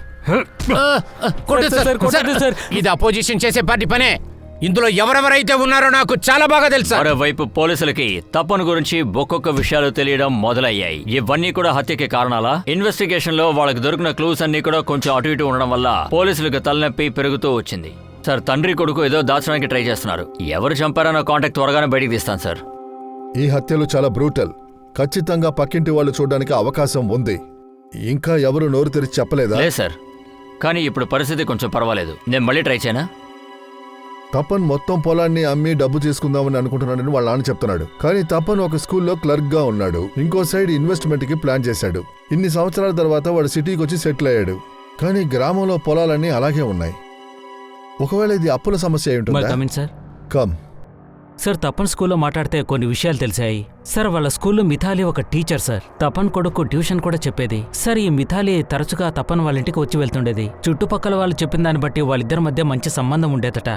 కొట్టదు సార్, కొట్టదు సార్. ఇది అపోజిషన్ చేసే పార్టీ పనే. ఇందులో ఎవరెవరైతే ఉన్నారో నాకు చాలా బాగా తెలుసు సార్. మరోవైపు పోలీసులకి తపన్ గురించి ఒక్కొక్క విషయాలు తెలియడం మొదలయ్యాయి. ఇవన్నీ కూడా హత్యకి కారణాలా? ఇన్వెస్టిగేషన్ లో వాళ్ళకి దొరికిన క్లూస్ అన్ని కూడా కొంచెం అటు ఇటు ఉండడం వల్ల పోలీసులకు తలనొప్పి పెరుగుతూ వచ్చింది. సార్ తండ్రి కొడుకు ఏదో దాచడానికి ట్రై చేస్తున్నారు. ఎవరు చంపారన్న కాంటాక్ట్ త్వరగానే బయటికి తీస్తాను సార్. ఈ హత్యలు చాలా బ్రూటల్. ఖచ్చితంగా పక్కింటి వాళ్ళు చూడడానికి అవకాశం ఉంది. ఇంకా ఎవరు నోరు తెరిచి చెప్పలేదా? లేదు సార్, కానీ ఇప్పుడు పరిస్థితి కొంచెం పర్వాలేదు. నేను మళ్ళీ ట్రై చేయనా? తపన్ మొత్తం పొలాన్ని అమ్మి డబ్బు తీసుకుందామని అనుకుంటున్నాడని వాళ్ళ నాన్న చెప్తున్నాడు. కానీ తపన్ ఒక స్కూల్లో క్లర్క్ గా ఉన్నాడు. ఇంకో సైడ్ ఇన్వెస్ట్మెంట్ కి ప్లాన్ చేశాడు. ఇన్ని సంవత్సరాల తర్వాత వాడు సిటీకి వచ్చి సెటిల్ అయ్యాడు. కానీ గ్రామంలో పొలాలన్నీ అలాగే ఉన్నాయి. ఒకవేళ ఇది అప్పుల సమస్య అయి ఉంటుందా? Sir come. సార్ తపన్ స్కూల్లో మాట్లాడితే కొన్ని విషయాలు తెలిసాయి సార్. వాళ్ళ స్కూల్లో మిథాలి ఒక టీచర్ సార్. తపన్ కొడుకు ట్యూషన్ కూడా చెప్పేది సార్. ఈ మిథాలి తరచుగా తపన్ వాళ్ళ ఇంటికి వచ్చి వెళ్తుండేది. చుట్టుపక్కల వాళ్ళు చెప్పిన దాన్ని బట్టి వాళ్ళిద్దరి మధ్య మంచి సంబంధం ఉండేదట.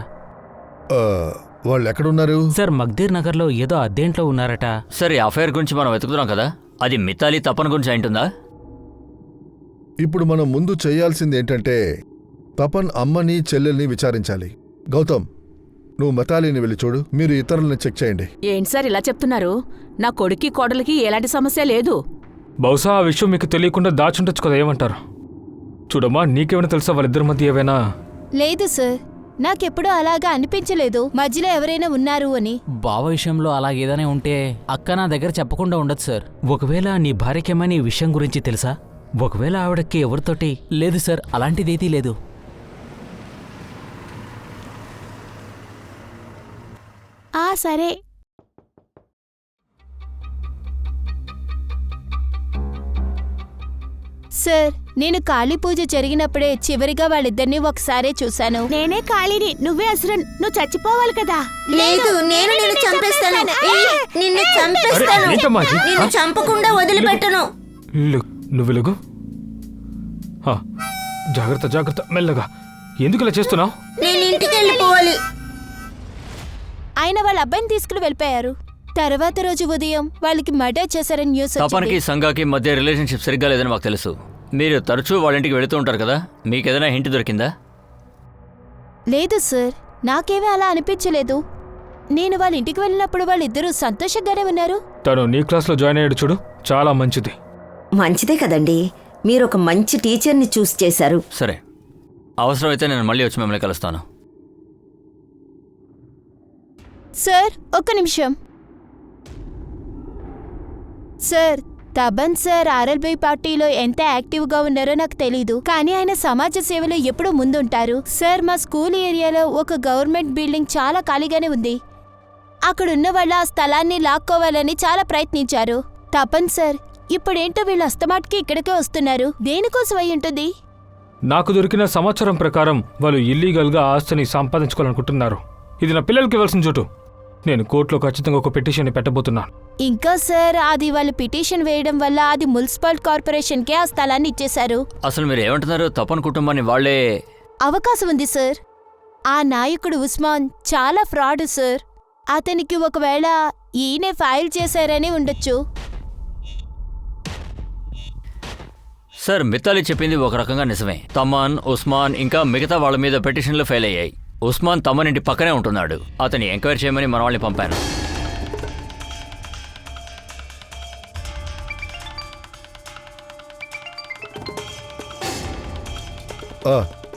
వాళ్ళు ఎక్కడున్నారు? సార్ మగ్దీర్ నగర్లో ఏదో అద్దెంట్లో ఉన్నారట. సరే, అఫైర్ గురించి మనం వెతుకుతున్నాం కదా, అది మిథాలి తపన్ గురించి అయింటుందా? ఇప్పుడు మనం ముందు చేయాల్సింది ఏంటంటే తపన్ అమ్మని చెల్లెల్ని విచారించాలి. గౌతమ్, నువ్వు మిథాలిని వెళ్ళి చూడు. మీరు ఇతరులని చెక్ చేయండి. ఏంటి సార్ ఇలా చెప్తున్నారు? నా కొడుక్కి కోడలికి ఎలాంటి సమస్య లేదు. బహుశా ఆ విషయం మీకు తెలియకుండా దాచుండొచ్చు కదా, ఏమంటారు? చూడమ్మా, నీకేమైనా తెలుసా వాళ్ళిద్దరి మధ్య ఏవైనా? లేదు సార్, నాకెప్పుడూ అలాగా అనిపించలేదు మధ్యలో ఎవరైనా ఉన్నారు అని. బావ విషయంలో అలాగేదైనా ఉంటే అక్క నా దగ్గర చెప్పకుండా ఉండదు సార్. ఒకవేళ నీ భార్యకేమని ఈ విషయం గురించి తెలుసా? ఒకవేళ ఆవిడకి ఎవరితోటి? లేదు సార్, అలాంటిదేదీ లేదు. సరే. సార్, నేను కాళీ పూజ జరిగినప్పుడే చివరిగా వాళ్ళిద్దరినీ ఒకసారే చూశాను. నేనే కాళీని, నువ్వే అసురన్. నువ్వు చచ్చిపోవాలి కదా. లేదు, నేను నిన్ను చంపేస్తాను. నిన్ను చంపేస్తాను. ఏంటమ్మా ఇది? నిన్ను చంపకుండా వదిలిపెట్టను. నువ్వు వెలుగు. జాగ్రత్త జాగ్రత్త, మెల్లగా. ఎందుకు ఇలా చేస్తున్నావు? నేను ఇంటికి వెళ్ళిపోవాలి. ఆయన వాళ్ళ అబ్బాయిని తీసుకుని వెళ్ళిపోయారు. తర్వాత రోజు ఉదయం వాళ్ళకి మర్డర్ చేశారని న్యూస్ తపన్కి సంగాకి మధ్య రిలేషన్షిప్ సరిగ్గా లేదని మాకు తెలుసు. మీరు తరచూ వాళ్ళ ఇంటికి వెళుతూ ఉంటారు కదా, మీకేదైనా హింట్ దొరికిందా? లేదు సార్, నాకేమీ అలా అనిపించలేదు. నేను వాళ్ళ ఇంటికి వెళ్ళినప్పుడు వాళ్ళిద్దరూ సంతోషంగానే ఉన్నారు. తను నీ క్లాస్లో జాయిన్ అయ్యాడు చూడు, చాలా మంచిది. మంచిదే కదండి, మీరు ఒక మంచి టీచర్ని చూస్ చేశారు. సరే, అవసరమైతే నేను మళ్ళీ వచ్చి మిమ్మల్ని కలుస్తాను. సార్, ఒక్క నిమిషం. సార్, తబన్ సార్ ఆర్ఎల్బీ పార్టీలో ఎంత యాక్టివ్గా ఉన్నారో నాకు తెలీదు, కానీ ఆయన సమాజ సేవలో ఎప్పుడూ ముందుంటారు. సార్, మా స్కూల్ ఏరియాలో ఒక గవర్నమెంట్ బిల్డింగ్ చాలా ఖాళీగానే ఉంది. అక్కడున్న వాళ్ళు ఆ స్థలాన్ని లాక్కోవాలని చాలా ప్రయత్నించారు. తపన్ సార్ ఇప్పుడేంటో వీళ్ళు అస్తమాట్కి ఇక్కడికే వస్తున్నారు. దేనికోసం అయి ఉంటుంది? నాకు దొరికిన సమాచారం ప్రకారం వాళ్ళు ఇల్లీగల్గా ఆస్తిని సంపాదించుకోవాలనుకుంటున్నారు. ఇది నా పిల్లలకి ఇవ్వాల్సిన చోటు. నేను కోర్టులో ఖచ్చితంగా ఒక పిటిషన్ పెట్టబోతున్నాను. ఇంకా సార్, అది వాళ్ళు పిటిషన్ వేయడం వల్ల అది మున్సిపల్ కార్పొరేషన్కే ఆ స్థలాన్ని ఇచ్చేశారు. అసలు మీరు ఏమంటున్నారు? తపన్ కుటుంబాన్ని వాళ్లే? అవకాశం ఉంది సార్. ఆ నాయకుడు ఉస్మాన్ చాలా ఫ్రాడ్ సార్. అతనికి ఒకవేళ ఈయనే ఫైల్ చేశారని ఉండొచ్చు. సార్, మిత్తాలి చెప్పింది ఒక రకంగా నిజమే. తమన్, ఉస్మాన్ ఇంకా మిగతా వాళ్ళ మీద పిటిషన్లు ఫెయిల్ అయ్యాయి. ఉస్మాన్ తమన్ ఇంటి పక్కనే ఉంటున్నాడు. అతన్ని ఎంక్వైరీ చేయమని మన వాళ్ళని పంపాను.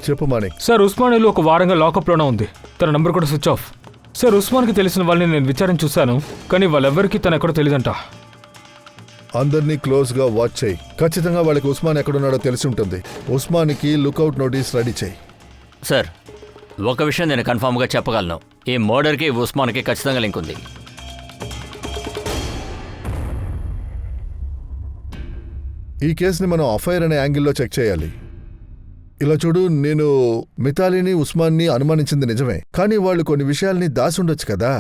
చెప్పు మాణిక్. సార్, ఉస్మాన్ ఇల్లు ఒక వారంగా లాకప్లోనే ఉంది. తన నంబర్ కూడా స్విచ్ ఆఫ్. సార్, ఉస్మాన్కి తెలిసిన వాళ్ళని నేను విచారించి చూశాను, కానీ వాళ్ళెవ్వరికీ తను ఎక్కడో తెలియదంట. అందరినీ క్లోజ్గా వాచ్ చేయి. ఖచ్చితంగా వాళ్ళకి ఉస్మాన్ ఎక్కడున్నాడో తెలిసి ఉంటుంది. ఉస్మాన్కి లుకౌట్ నోటీస్ రెడీ చేయి. సార్, ఒక విషయం నేను కన్ఫామ్గా చెప్పగలను. ఈ మర్డర్కి ఉస్మాన్కి ఖచ్చితంగా లింక్ ఉంది. ఈ కేసుని మనం అఫైర్ అనే యాంగిల్లో చెక్ చేయాలి. ఇలా చూడు, నేను మిథాలిని ఉస్మాన్ని అనుమానించింది నిజమే, కానీ వాళ్ళు కొన్ని విషయాల్ని దాసుండొచ్చు కదా.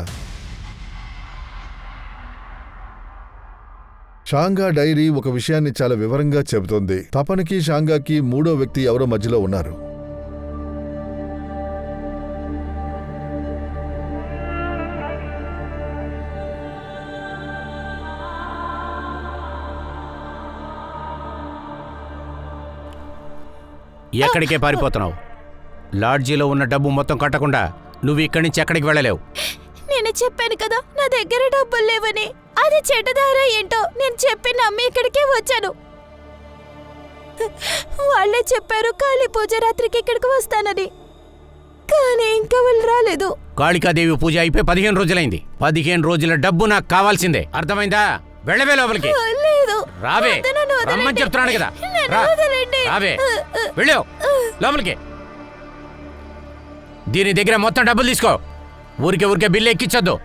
షాంగా డైరీ ఒక విషయాన్ని చాలా వివరంగా చెబుతోంది. తపన్కి షాంగాకి మూడో వ్యక్తి ఎవరో మధ్యలో ఉన్నారు. ఎక్కడికే పారిపోతున్నావు? లాడ్జీలో ఉన్న డబ్బు మొత్తం కట్టకుండా నువ్వు ఇక్కడి నుంచి ఎక్కడికి వెళ్ళలేవు. నేను చెప్పాను కదా నా దగ్గర డబ్బులు లేవని. అది చెడ్డదారా ఏంటో నేను చెప్పి నమ్మి ఇక్కడికే వచ్చాను. వాళ్ళే చెప్పారు కాళీ పూజ రాత్రికి ఇక్కడికి వస్తానని, కానీ ఇంకా వాళ్ళు రాలేదు. కాళికాదేవి పూజ అయిపోయి 15 రోజులైంది. 15 రోజుల డబ్బు నాకు కావాల్సిందే, అర్థమైందా? వెళ్ళవే లోపలికి. లేదు, రావే, నన్ను వదలండి. రమ్మని చెప్తున్నాను కదా. నన్ను రా, వదలండి. రావే, వెళ్ళు లోపలికి. దీని దగ్గర మొత్తం డబ్బులు తీసుకో. ఊరికే బిల్లు ఎక్కించొద్దు,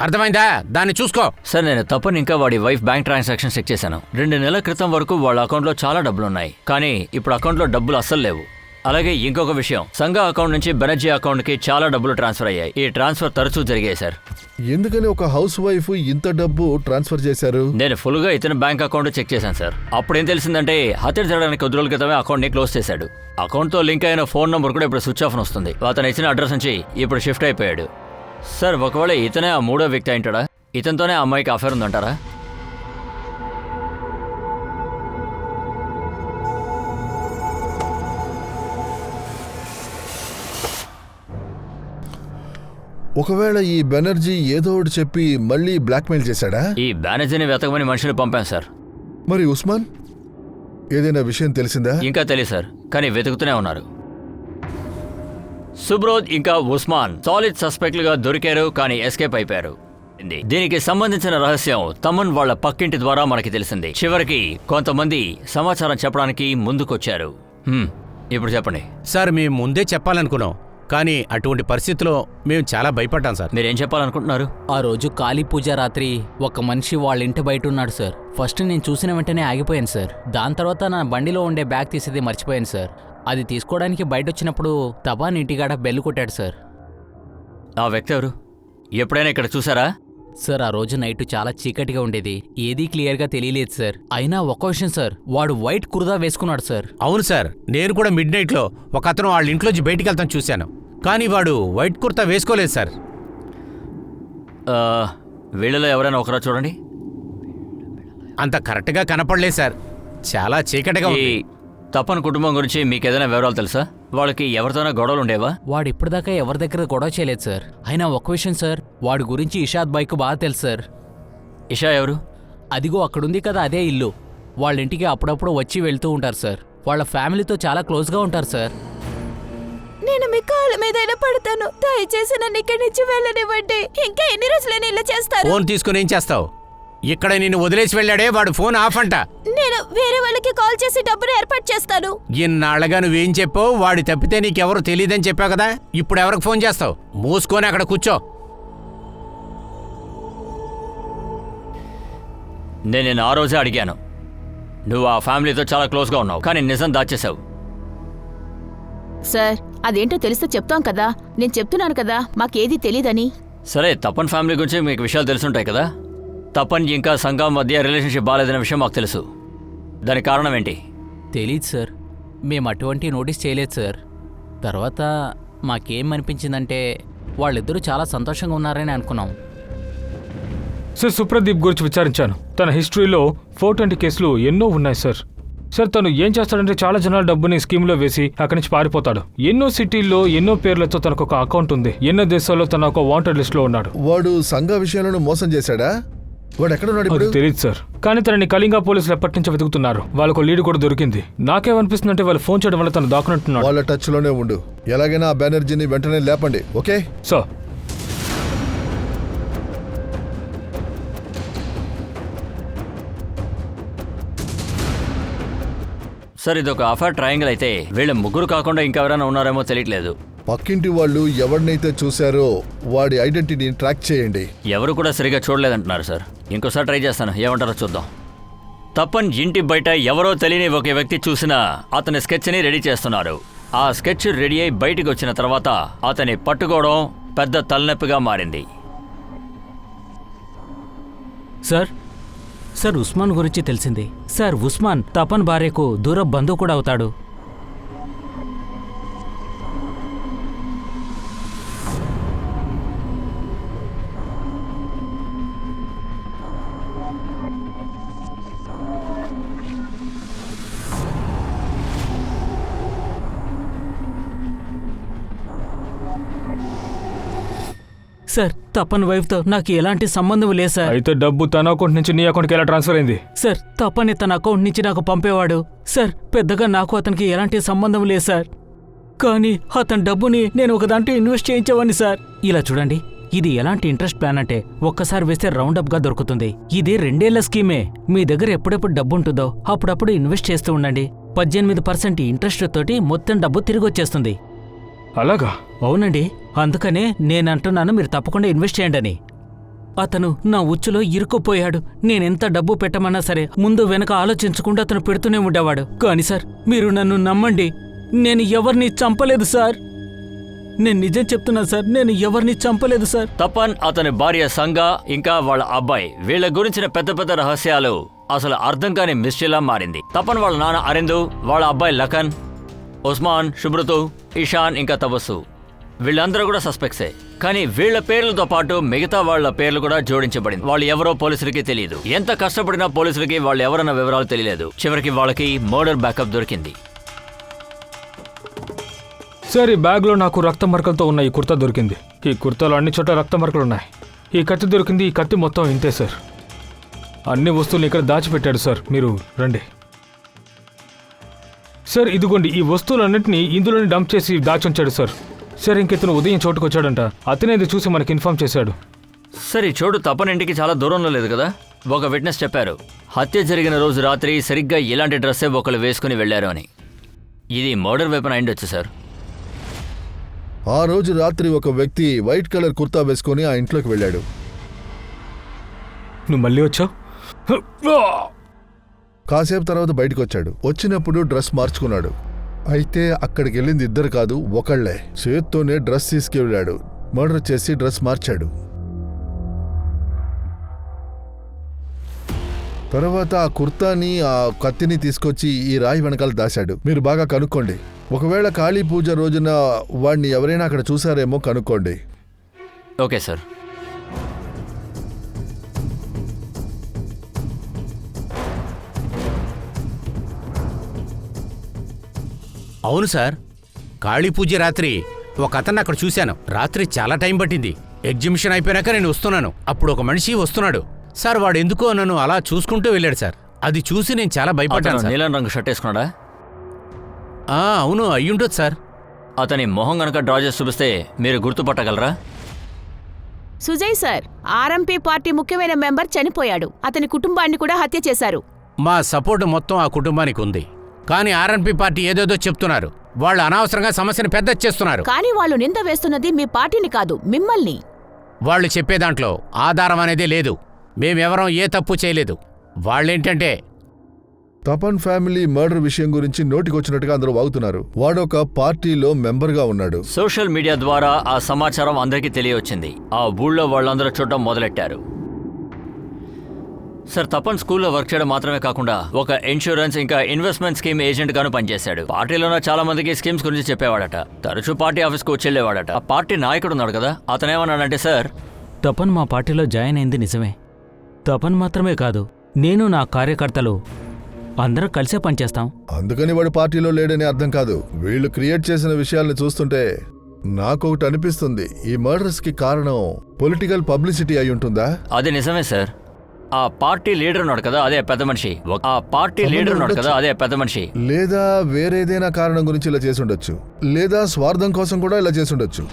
అర్థమైందా? దాన్ని చూసుకో. సార్, నేను తప్పని ఇంకా వాడి వైఫ్ బ్యాంక్ ట్రాన్సాక్షన్ చెక్ చేశాను. 2 నెలల క్రితం వరకు వాళ్ళ అకౌంట్లో చాలా డబ్బులున్నాయి, కానీ ఇప్పుడు అకౌంట్లో డబ్బులు అస్సలు లేవు. అలాగే ఇంకొక విషయం, సంఘ అకౌంట్ నుంచి బెనర్జీ అకౌంట్కి చాలా డబ్బులు ట్రాన్స్ఫర్ అయ్యాయి. ఈ ట్రాన్స్ఫర్ తరచూ జరిగాయి సార్. ఎందుకని ఒక హౌస్ వైఫ్ ఇంత డబ్బు ట్రాన్స్ఫర్ చేశారు? నేను ఫుల్గా ఇతని బ్యాంక్ అకౌంట్ చెక్ చేశాను సార్. అప్పుడేం తెలిసిందంటే హత్య జరగడానికి కొద్ది రోజుల క్రితమే అకౌంట్ని క్లోజ్ చేశాడు. అకౌంట్తో లింక్ అయిన ఫోన్ నెంబర్ కూడా ఇప్పుడు స్విచ్ ఆఫ్ వస్తుంది. అతను ఇచ్చిన అడ్రస్ నుంచి ఇప్పుడు షిఫ్ట్ అయిపోయాడు. సార్, ఒకవేళ ఇతనే ఆ మూడో వ్యక్తి అయింటాడా? ఇతనితోనే ఆ అమ్మాయికి అఫేర్ ఉందంటారా? ఒకవేళ ఈ బెనర్జీ ఏదో ఒకటి చెప్పి మళ్ళీ బ్లాక్మెయిల్ చేశాడా? ఈ బ్యానర్జీని వెతకమని మనుషులు పంపాను సార్. మరి ఉస్మాన్ ఏదైనా విషయం తెలిసిందా? ఇంకా తెలియదు సార్, కానీ వెతుకుతూనే ఉన్నారు. సుబ్రోద్ ఇంకా ఉస్మాన్ సాలిడ్ సస్పెక్ట్లుగా దొరికారు, కానీ ఎస్కేప్ అయిపోయారు. దీనికి సంబంధించిన రహస్యం తమన్ వాళ్ళ పక్కింటి ద్వారా మనకి తెలిసింది. చివరికి కొంతమంది సమాచారం చెప్పడానికి ముందుకొచ్చారు. ఇప్పుడు చెప్పండి సార్. మేము ముందే చెప్పాలనుకున్నాం, కానీ అటువంటి పరిస్థితిలో మేము చాలా భయపడ్డాం సార్. మీరేం చెప్పాలనుకుంటున్నారు? ఆ రోజు కాళీ పూజ రాత్రి ఒక మనిషి వాళ్ళ ఇంటి బయట ఉన్నాడు సార్. ఫస్ట్ నేను చూసిన వెంటనే ఆగిపోయాను సార్. దాని తర్వాత నా బండిలో ఉండే బ్యాగ్ తీసేది మర్చిపోయాను సార్. అది తీసుకోవడానికి బయట వచ్చినప్పుడు తపాన్ ఇంటికాడ బెల్లు కొట్టాడు సార్. ఆ వ్యక్తి ఎవరు? ఎప్పుడైనా ఇక్కడ చూసారా? సార్, ఆ రోజు నైట్ చాలా చీకటిగా ఉండేది, ఏదీ క్లియర్గా తెలియలేదు సార్. అయినా ఒక్క విషయం సార్, వాడు వైట్ కుర్దా వేసుకున్నాడు సార్. అవును సార్, నేను కూడా మిడ్ నైట్లో ఒక అతను వాళ్ళ ఇంట్లోంచి బయటికి వెళ్తాను చూశాను, కానీ వాడు వైట్ కుర్తా వేసుకోలేదు సార్. వీళ్ళలో ఎవరైనా ఒకరా చూడండి. అంత కరెక్ట్గా కనపడలేదు సార్, చాలా చీకటిగా ఈ ఉంది. తపన్ కుటుంబం గురించి మీకు ఏదైనా వివరాలు తెలుసా? వాళ్ళకి ఎవరితోనైనా గొడవలు ఉండేవా? వాడు ఇప్పటిదాకా ఎవరి దగ్గర గొడవ చేయలేదు సార్. అయినా ఒక్క విషయం సార్, వాడి గురించి ఇషాద్ బాయ్కు బాగా తెలుసు సార్. ఇషా ఎవరు? అదిగో అక్కడుంది కదా అదే ఇల్లు. వాళ్ళ ఇంటికి అప్పుడప్పుడు వచ్చి వెళ్తూ ఉంటారు సార్. వాళ్ళ ఫ్యామిలీతో చాలా క్లోజ్గా ఉంటారు సార్. నేను మీ కాళ్ళ మీదైనా పడతాను, దయచేసి నన్ను ఇక్కడి నుంచి వెళ్ళనివ్వండి. ఇంకా ఎన్ని రోజులు ఇలా చేస్తారు? ఫోన్ తీసుకుని ఏం చేస్తావు? ఇక్కడ నిన్ను వదిలేసి వెళ్ళాడే వాడు, ఫోన్ ఆఫ్ అంట. నేను వేరే వాళ్ళకి కాల్ చేసి డబ్బును ఏర్పాటు చేస్తాను. ఇన్నాళ్ళగా నువ్వేం చెప్పావు? వాడి తప్పితే నీకెవరు తెలియదని చెప్పావు కదా, ఇప్పుడు ఎవరికి ఫోన్ చేస్తావు? మూసుకొని అక్కడ కూర్చో. నేను ఆ రోజే అడిగాను, నువ్వు ఆ ఫ్యామిలీతో చాలా క్లోజ్గా ఉన్నావు, కానీ నిజం దాచేశావు. సార్, అదేంటో తెలిస్తే చెప్తాం కదా. నేను చెప్తున్నాను కదా మాకేదీ తెలీదని. సరే, తపన్ ఫ్యామిలీ గురించి మీకు విషయాలు తెలుసుంటాయి కదా. తపన్ ఇంకా సంఘం మధ్య రిలేషన్షిప్ బాగాలేదనే విషయం మాకు తెలుసు. దానికి కారణం ఏంటి? తెలీదు సార్, మేము అటువంటి నోటీస్ చేయలేదు సార్. తర్వాత మాకేమనిపించిందంటే వాళ్ళిద్దరూ చాలా సంతోషంగా ఉన్నారని అనుకున్నాం. సార్, సుప్రదీప్ గురించి విచారించాను. తన హిస్టరీలో 420 కేసులు ఎన్నో ఉన్నాయి సార్. సార్, తను ఏం చేస్తాడంటే చాలా జనాల డబ్బుని స్కీమ్లో వేసి అక్కడి నుంచి పారిపోతాడు. ఎన్నో సిటీల్లో ఎన్నో పేర్లతో తనకు ఒక అకౌంట్ ఉంది. ఎన్నో దేశాల్లో తన ఒక వాంటెడ్ లిస్ట్ లో ఉన్నాడు. వాడు సంఘ విషయంలో మోసం చేశాడా? వాడు ఎక్కడున్నాడు ఇప్పుడు? తెలియదు సార్, కానీ తనని కళింగా పోలీసులు ఎప్పటి నుంచో వెతుకుతున్నారు. వాళ్ళకు లీడ్ కూడా దొరికింది. నాకేమనిపిస్తుందంటే వాళ్ళు ఫోన్ చేయడం వల్ల తను దాక్కున్నట్టున్నాడు. వాళ్ళ టచ్ లోనే ఉండు. ఎలాగైనా ఆ బెనర్జీని వెంటనే లేపండి. Okay sir. సార్, ఇది ఒక అఫైర్ ట్రయాంగిల్ అయితే వీళ్ళ ముగ్గురు కాకుండా ఇంకెవరైనా ఉన్నారేమో తెలియట్లేదు. పక్కింటి వాళ్ళు ఎవరినైతే చూశారో వాడి ఐడెంటిటీని ట్రాక్ చేయండి. ఎవరు కూడా సరిగా చూడలేదంటున్నారు సార్. ఇంకోసారి ట్రై చేస్తాను, ఏమంటారో చూద్దాం. తపన్ ఇంటి బయట ఎవరో తెలియని ఒక వ్యక్తి చూసిన అతని స్కెచ్ని రెడీ చేస్తున్నారు. ఆ స్కెచ్ రెడీ అయి బయటికి వచ్చిన తర్వాత అతని పట్టుకోవడం పెద్ద తలనొప్పిగా మారింది. సార్ సార్ ఉస్మాన్ గురించి తెలిసింది. సార్ ఉస్మాన్ తపన్ భార్యకు దూర బంధువు కూడా అవుతాడు. సార్ తపన్ వైఫ్తో నాకు ఎలాంటి సంబంధం లేదు సార్. అయితే డబ్బు తన అకౌంట్ నుంచి నీ అకౌంట్కి ఎలా ట్రాన్స్ఫర్ అయింది? సార్ తపని తన అకౌంట్ నుంచి నాకు పంపేవాడు సార్. పెద్దగా నాకు అతనికి ఎలాంటి సంబంధం లేదు సార్. కానీ అతని డబ్బుని నేను ఒక దాంట్లో ఇన్వెస్ట్ చేయించేవాడిని సార్. ఇలా చూడండి, ఇది ఎలాంటి ఇంట్రెస్ట్ ప్లాన్ అంటే ఒక్కసారి వేస్తే రౌండ్ అప్ గా దొరుకుతుంది. ఇది 2 ఏళ్ల స్కీమే. మీ దగ్గర ఎప్పుడెప్పుడు డబ్బు ఉంటుందో అప్పుడప్పుడు ఇన్వెస్ట్ చేస్తూ ఉండండి. 18% ఇంట్రెస్ట్ తోటి మొత్తం డబ్బు తిరిగి వచ్చేస్తుంది. అలాగా? అవునండి, అందుకనే నేనంటున్నాను మీరు తప్పకుండా ఇన్వెస్ట్ చేయండి అని. అతను నా ఉచ్చులో ఇరుక్కుపోయాడు. నేనెంత డబ్బు పెట్టమన్నా సరే ముందు వెనక ఆలోచించకుండా అతను పెడుతూనే ఉండేవాడు. కానీ సార్ మీరు నన్ను నమ్మండి, నేను ఎవరిని చంపలేదు సార్. నేను నిజం చెప్తున్నాను సార్, నేను ఎవరిని చంపలేదు సార్. తపన్, అతని భార్య సంగా, ఇంకా వాళ్ళ అబ్బాయి, వీళ్ళ గురించిన పెద్ద పెద్ద రహస్యాలు అసలు అర్థం కాని మిస్టరీలా మారింది. తపన్ వాళ్ళ నాన్న అరిందు, వాళ్ళ అబ్బాయి లఖన్, ఉస్మాన్, శుభ్రతు, ఇషాన్, ఇంకా తబస్సు, వీళ్ళందరూ కూడా సస్పెక్ట్సే. కానీ వీళ్ల పేర్లతో పాటు మిగతా వాళ్ల పేర్లు కూడా జోడించబడింది. వాళ్ళు ఎవరో పోలీసులకి తెలియదు. ఎంత కష్టపడినా పోలీసులకి వాళ్ళు ఎవరన్న వివరాలు తెలియలేదు. చివరికి వాళ్ళకి మర్డర్ బ్యాకప్ దొరికింది. సార్ ఈ బ్యాగ్లో నాకు రక్త మరకలతో ఉన్న ఈ కుర్తా దొరికింది. ఈ కుర్తాలో అన్ని చోట్ల రక్త మరకలు ఉన్నాయి. ఈ కత్తి దొరికింది. ఈ కత్తి మొత్తం ఇంతే సార్. అన్ని వస్తువులు ఇక్కడ దాచిపెట్టాడు సార్. మీరు రండి సార్. ఇదిగోండి, ఈ వస్తువులన్నింటినీ ఇందులోనే డంప్ చేసి దాచుంచాడు సార్. సార్ ఇంకెతను ఉదయం చోటుకు వచ్చాడంట. అతనే ఇది చూసి మనకి ఇన్ఫార్మ్ చేశాడు. సరే, చోటు తపన్ ఇంటికి చాలా దూరంలో లేదు కదా? ఒక విట్నెస్ చెప్పారు, హత్య జరిగిన రోజు రాత్రి సరిగ్గా ఇలాంటి డ్రెస్సే ఒకళ్ళు వేసుకుని వెళ్లారు అని. ఇది మర్డర్ వెపన్ అయిండొచ్చు సార్. ఆ రోజు రాత్రి ఒక వ్యక్తి వైట్ కలర్ కుర్తా వేసుకుని ఆ ఇంట్లోకి వెళ్ళాడు. నువ్వు మళ్ళీ వచ్చావు? కాసేపు తర్వాత బయటకు వచ్చాడు. వచ్చినప్పుడు డ్రెస్ మార్చుకున్నాడు. అయితే అక్కడికి వెళ్ళింది ఇద్దరు కాదు, ఒకళ్లే. చేత్తోనే డ్రెస్ తీసుకెళ్ళాడు. మర్డర్ చేసి డ్రెస్ మార్చాడు. తర్వాత ఆ కుర్తాని, ఆ కత్తిని తీసుకొచ్చి ఈ రాయి వెనకాల దాశాడు. మీరు బాగా కనుక్కోండి. ఒకవేళ కాళీ పూజ రోజున వాడిని ఎవరైనా అక్కడ చూసారేమో కనుక్కోండి. Okay sir. అవును సార్, కాళీ పూజ రాత్రి ఒక అతన్ని అక్కడ చూశాను. రాత్రి చాలా టైం పట్టింది. ఎగ్జిబిషన్ అయిపోయాక నేను వస్తున్నాను. అప్పుడు ఒక మనిషి వస్తున్నాడు సార్. వాడు ఎందుకో నన్ను అలా చూసుకుంటూ వెళ్ళాడు సార్. అది చూసి నేను చాలా భయపడ్డాను సార్. నీలం రంగు షర్ట్ వేసుకున్నాడా? అవును, అయ్యుండొచ్చు సార్. అతని మొహం గనక డ్రా చేసి చూపిస్తే మీరు గుర్తుపట్టగలరా? సుజయ్ సార్, ఆర్ఎంపీ పార్టీ ముఖ్యమైన మెంబర్ చనిపోయాడు. అతని కుటుంబాన్ని కూడా హత్య చేశారు. మా సపోర్ట్ మొత్తం ఆ కుటుంబానికి ఉంది. కానీ ఆర్ఎన్పీ పార్టీ ఏదేదో చెప్తున్నారు. వాళ్ళు అనవసరంగా సమస్యను పెద్ద చేస్తున్నారు. కానీ వాళ్ళు నింద వేస్తున్నది మీ పార్టీని కాదు, మిమ్మల్ని. వాళ్ళు చెప్పే దాంట్లో ఆధారం అనేదే లేదు. మేమెవరం ఏ తప్పు చేయలేదు. వాళ్ళేంటంటే తపన్ ఫ్యామిలీ మర్డర్ విషయం గురించి నోటికొచ్చినట్టుగా అందరూ వాగుతున్నారు. వాడొక పార్టీలో మెంబర్గా ఉన్నాడు. సోషల్ మీడియా ద్వారా ఆ సమాచారం అందరికీ తెలియవచ్చింది. ఆ ఊళ్ళో వాళ్ళందరూ చూడడం మొదలెట్టారు. సార్, తపన్ స్కూల్లో వర్క్ చేయడం మాత్రమే కాకుండా ఒక ఇన్సూరెన్స్ ఇంకా ఇన్వెస్ట్మెంట్ స్కీమ్ ఏజెంట్ గాను పనిచేశాడు. పార్టీలోనే చాలా మందికి స్కీమ్స్ గురించి చెప్పేవాడట. తరచూ పార్టీ ఆఫీస్కి వచ్చేళ్లేవాడట. ఆ పార్టీ నాయకుడు ఉన్నాడు కదా, అతనేమన్నాడంటే, సార్ తపన్ మా పార్టీలో జాయిన్ అయింది నిజమే. తపన్ మాత్రమే కాదు, నేను నా కార్యకర్తలు అందరం కలిసే పనిచేస్తాం. అందుకని వాడు పార్టీలో లేడని అర్థం కాదు. వీళ్ళు క్రియేట్ చేసిన విషయాల్ని చూస్తుంటే నాకొకటి అనిపిస్తుంది. ఈ మర్డర్స్ కి కారణం పొలిటికల్ పబ్లిసిటీ అయి ఉంటుందా? అది నిజమే సార్. ఆ పార్టీ లీడర్ ఉన్నాడు కదా, అదే పెద్ద మనిషి. లేదా వేరేదైనా కారణం గురించి ఇలా చేసి ఉండొచ్చు. లేదా స్వార్థం కోసం కూడా ఇలా చేసి ఉండొచ్చు.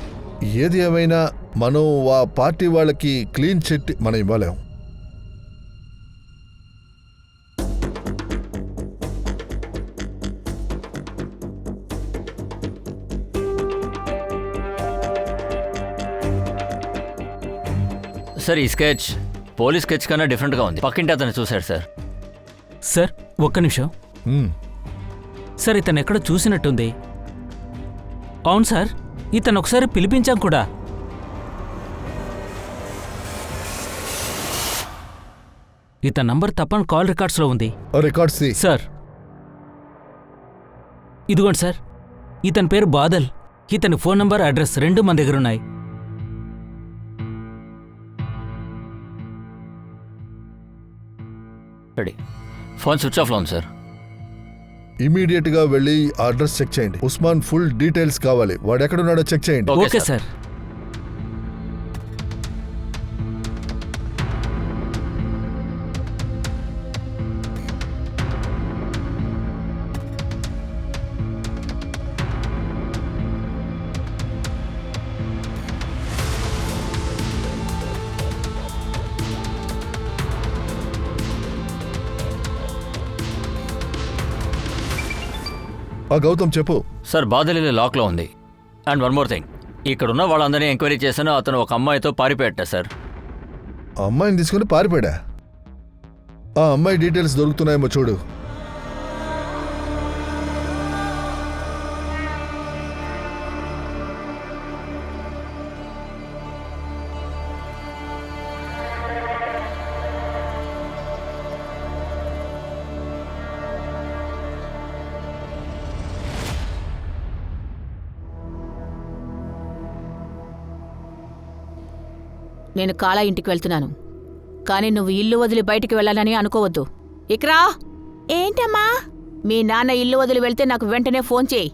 ఏది ఏమైనా మనం ఆ పార్టీ వాళ్ళకి క్లీన్ చిట్ మనం ఇవ్వలేం. సార్, ఈ స్కెచ్ పోలీస్ స్కెచ్ కన్నా డిఫరెంట్గా ఉంది. పక్కింటి అతను చూశాడు సార్. సార్ ఒక్క నిమిషం. సార్ ఇతను ఎక్కడ చూసినట్టుంది. అవును సార్, ఇతను ఒకసారి పిలిపించాం కూడా. ఇతని నంబర్ తప్పని కాల్ రికార్డ్స్లో ఉంది. Records the. సార్ ఇదిగోండి సార్, ఇతని పేరు బాదల్. ఇతని ఫోన్ నంబర్, అడ్రస్ రెండు మన దగ్గరున్నాయి. రెడీ. ఫోన్ స్విచ్ ఆఫ్లో ఉంది సార్. ఇమీడియట్ గా వెళ్ళి ఆ అడ్రస్ చెక్ చేయండి. ఉస్మాన్ ఫుల్ డీటెయిల్స్ కావాలి. వాడు ఎక్కడున్నాడో చెక్ చేయండి. Okay okay sir. ఆ గౌతమ్ చెప్పు. సార్ బాధలి లాక్లో ఉంది. అండ్ వన్ మోర్ థింగ్, ఇక్కడున్న వాళ్ళందరినీ ఎంక్వైరీ చేశాను. అతను ఒక అమ్మాయితో పారిపోయాట సార్. ఆ అమ్మాయిని తీసుకుని పారిపోయా. ఆ అమ్మాయి డీటెయిల్స్ దొరుకుతున్నాయేమో చూడు. నేను కాలా ఇంటికి వెళ్తున్నాను, కానీ నువ్వు ఇల్లు వదిలి బయటికి వెళ్ళాలని అనుకోవద్దు. ఇక్రా. ఏంటమ్మా? మీ నాన్న ఇల్లు వదిలి వెళ్తే నాకు వెంటనే ఫోన్ చేయి.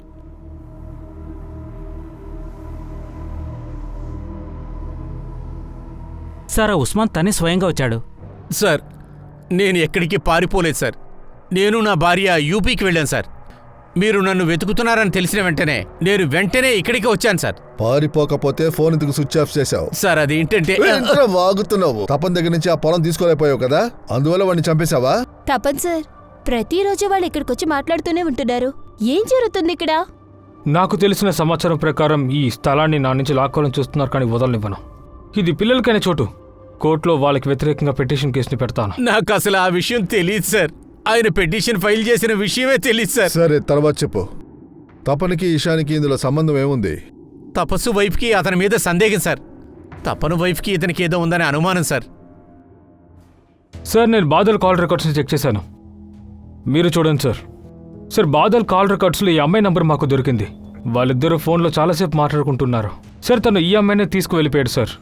సార్, ఆ ఉస్మాన్ తనే స్వయంగా వచ్చాడు. సార్, నేను ఎక్కడికి పారిపోలేదు సార్. నేను నా భార్య యూపీకి వెళ్ళాను సార్. మీరు నన్ను వెతుకుతున్నారని తెలిసిన వెంటనే నేను వెంటనే ఇక్కడికి వచ్చాను సార్. పారిపోకపోతే ఫోన్ ఎందుకు స్విచ్ ఆఫ్ చేశావు? సార్ అది ఏంటంటే ఏంట్రా వాగుతున్నావు? తపన్ దగ్గర నుంచి ఆ పొలం తీసుకోలేకపోయావు కదా, అందువల్ల వాడిని చంపేశావా? తపన్ సార్, ప్రతిరోజు వాళ్ళు ఇక్కడికొచ్చి మాట్లాడుతూనే ఉంటున్నారు. ఏం జరుగుతుంది ఇక్కడ? నాకు తెలిసిన సమాచారం ప్రకారం ఈ స్థలాన్ని నా నుంచి లాక్కోవాలని చూస్తున్నారు, కానీ వదలనివ్వను. ఇది పిల్లలకైన చోటు. కోర్టులో వాళ్ళకి వ్యతిరేకంగా పిటిషన్ కేసుని పెడతాను. నాకు అసలు ఆ విషయం తెలియదు సార్. ఆయన పిటిషన్ ఫైల్ చేసిన విషయమే తెలియదు సార్. సరే, తర్వాత చెప్పు. తపన్కి ఇషానికి ఇందులో సంబంధం ఏముంది? తపస్సు వైఫ్కి అతని మీద సందేహం సార్. తపను వైఫ్కి ఇతనికి ఏదో ఉందనే అనుమానం సార్. సార్, నేను బాదల్ కాల్ రికార్డ్స్ని చెక్ చేశాను. మీరు చూడండి సార్. సార్, బాదల్ కాల్ రికార్డ్స్లో ఈ అమ్మాయి నంబర్ మాకు దొరికింది. వాళ్ళిద్దరూ ఫోన్లో చాలాసేపు మాట్లాడుకుంటున్నారు. సార్, తను ఈ అమ్మాయినే తీసుకువెళ్ళిపోయాడు సార్.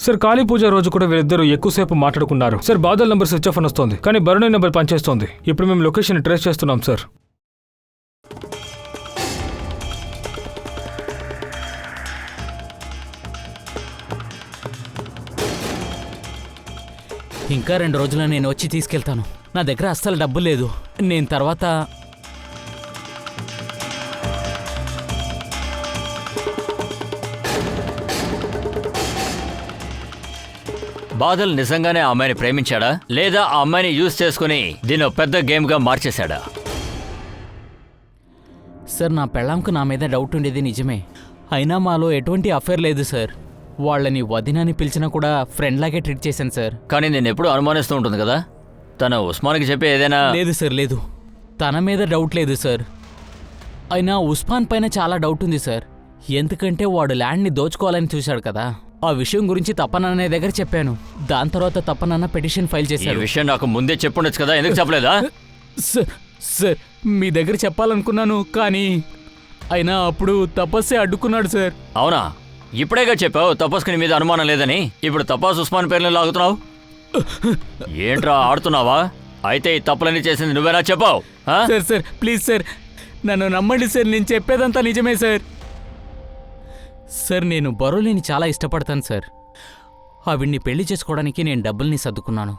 సార్, కాళీ పూజ రోజు కూడా వీళ్ళిద్దరూ ఎక్కువసేపు మాట్లాడుకున్నారు. Sir, Badal number switch off అని వస్తోంది, కానీ బరుణి నంబర్ పనిచేస్తోంది. ఇప్పుడు మేము లొకేషన్ ట్రేస్ చేస్తున్నాం సార్. ఇంకా 2 రోజుల్లో నేను వచ్చి తీసుకెళ్తాను. నా దగ్గర అస్సలు డబ్బు లేదు. నేను తర్వాత బాదల్ నిజంగానే ఆ అమ్మాయిని ప్రేమించాడా, లేదా ఆ అమ్మాయిని యూజ్ చేసుకుని దీన్ని పెద్ద గేమ్గా మార్చేశాడా? సార్, నా పెళ్ళాంకు నా మీద డౌట్ ఉండేది నిజమే. అయినా మాలో ఎటువంటి అఫేర్ లేదు సార్. వాళ్ళని వదినని పిలిచినా కూడా ఫ్రెండ్ లాగే ట్రీట్ చేశాను సార్. కానీ నేను ఎప్పుడూ అనుమానిస్తూ ఉంటుంది కదా, తను ఉస్మాన్కి చెప్పే ఏదైనా. లేదు సార్, లేదు. తన మీద డౌట్ లేదు సార్. అయినా ఉస్మాన్ పైన చాలా డౌట్ ఉంది సార్. ఎందుకంటే వాడు ల్యాండ్ని దోచుకోవాలని చూశాడు కదా. ఆ విషయం గురించి తప్పనన్న దగ్గర చెప్పాను. దాని తర్వాత తప్పనన్న పిటిషన్ ఫైల్ ఈ చేశాడు. విషయం నాకు ముందే చెప్పుండొచ్చు కదా, ఎందుకు చెప్పలేదా? సార్, మీ దగ్గర చెప్పాలనుకున్నాను, కానీ అయినా అప్పుడు తపస్సే అడ్డుకున్నాడు సార్. అవునా? ఇప్పుడేగా చెప్పావు తపస్కి నీ మీద అనుమానం లేదని. ఇప్పుడు తపస్ ఉస్మాన్ పేర్లను లాగుతున్నావు. ఏంట్రా ఆడుతున్నావా? అయితే ఈ తప్పులన్నీ చేసింది నువ్వేనా? చెప్పావు. సార్ ప్లీజ్ సార్, నన్ను నమ్మండి సార్. నేను చెప్పేదంతా నిజమే సార్. సార్, నేను బరోలిని చాలా ఇష్టపడతాను సార్. ఆవిడ్ని పెళ్లి చేసుకోవడానికి నేను డబ్బుల్ని సర్దుకున్నాను.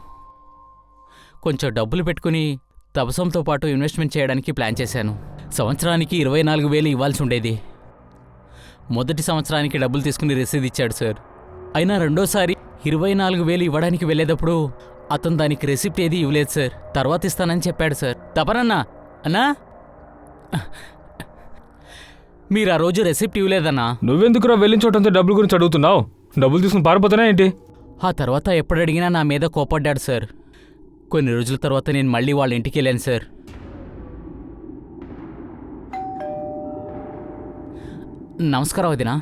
కొంచెం డబ్బులు పెట్టుకుని తపసంతో పాటు ఇన్వెస్ట్మెంట్ చేయడానికి ప్లాన్ చేశాను. సంవత్సరానికి 24,000 ఇవ్వాల్సి ఉండేది. మొదటి సంవత్సరానికి డబ్బులు తీసుకుని రసీదు ఇచ్చాడు సార్. అయినా రెండోసారి 24,000 ఇవ్వడానికి వెళ్ళేటప్పుడు అతను దానికి రెసిప్ట్ ఏది ఇవ్వలేదు సార్. తర్వాత ఇస్తానని చెప్పాడు సార్. తపనన్నా అన్నా, మీరు ఆ రోజు రెసిప్ట్ ఇవ్వలేదన్నా. నువ్వెందుకురా వెళ్ళిన చోటంతా డబ్బుల గురించి అడుగుతున్నావు? డబ్బులు తీసుకుని పారిపోతానా ఏంటి? ఆ తర్వాత ఎప్పుడు అడిగినా నా మీద కోపడ్డాడు సార్. కొన్ని రోజుల తర్వాత నేను మళ్ళీ వాళ్ళ ఇంటికి వెళ్ళాను సార్. నమస్కారం వదినా.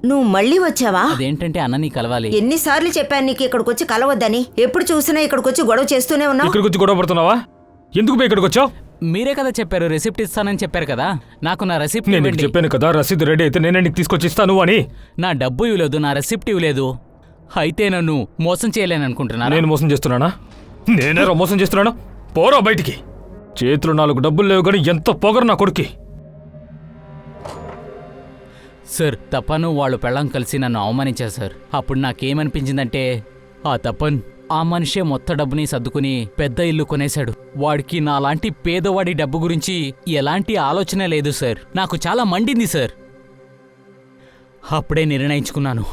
నువ్వు మళ్ళీ వచ్చావా? అదేంటంటే అన్నని కలవాలి. ఎన్నిసార్లు చెప్పాను నీకు ఇక్కడికి వచ్చి కలవద్దని? ఎప్పుడు చూసినా ఇక్కడికి వచ్చి గొడవ చేస్తూనే ఉన్నావు. ఇక్కడికి వచ్చి గొడవ పడుతున్నావా? ఎందుకు పోయి ఇక్కడికి వచ్చావు? మీరే కదా చెప్పారు రెసిప్ట్ ఇస్తానని చెప్పారు కదా. నాకు నా రెసిప్ట్ నేను నీకు చెప్పాను కదా, రసీదు రెడీ అయితే నేనే నీకు తీసుకొచ్చి ఇస్తాను అని. నా డబ్బు ఇవ్వలేదు, నా రెసిప్ట్ ఇవ్వలేదు. అయితే నన్ను మోసం చేయలేను అనుకుంటున్నా. నేను మోసం చేస్తున్నానా? నేనే మోసం చేస్తున్నాను? పోరా బయటికి. చేతులు 4 డబ్బులు లేవు కానీ ఎంత పొగరు నా కొడుక్కి. సార్ తపను వాళ్ళు పెళ్ళం కలిసి నన్ను అవమానించారు సార్. అప్పుడు నాకేమనిపించిందంటే ఆ తపన్ ఆ మనిషే మొత్తం డబ్బుని సర్దుకుని పెద్ద ఇల్లు కొనేశాడు. వాడికి నాలాంటి పేదవాడి డబ్బు గురించి ఎలాంటి ఆలోచన లేదు సార్. నాకు చాలా మండింది సార్. అప్పుడే నిర్ణయించుకున్నాను,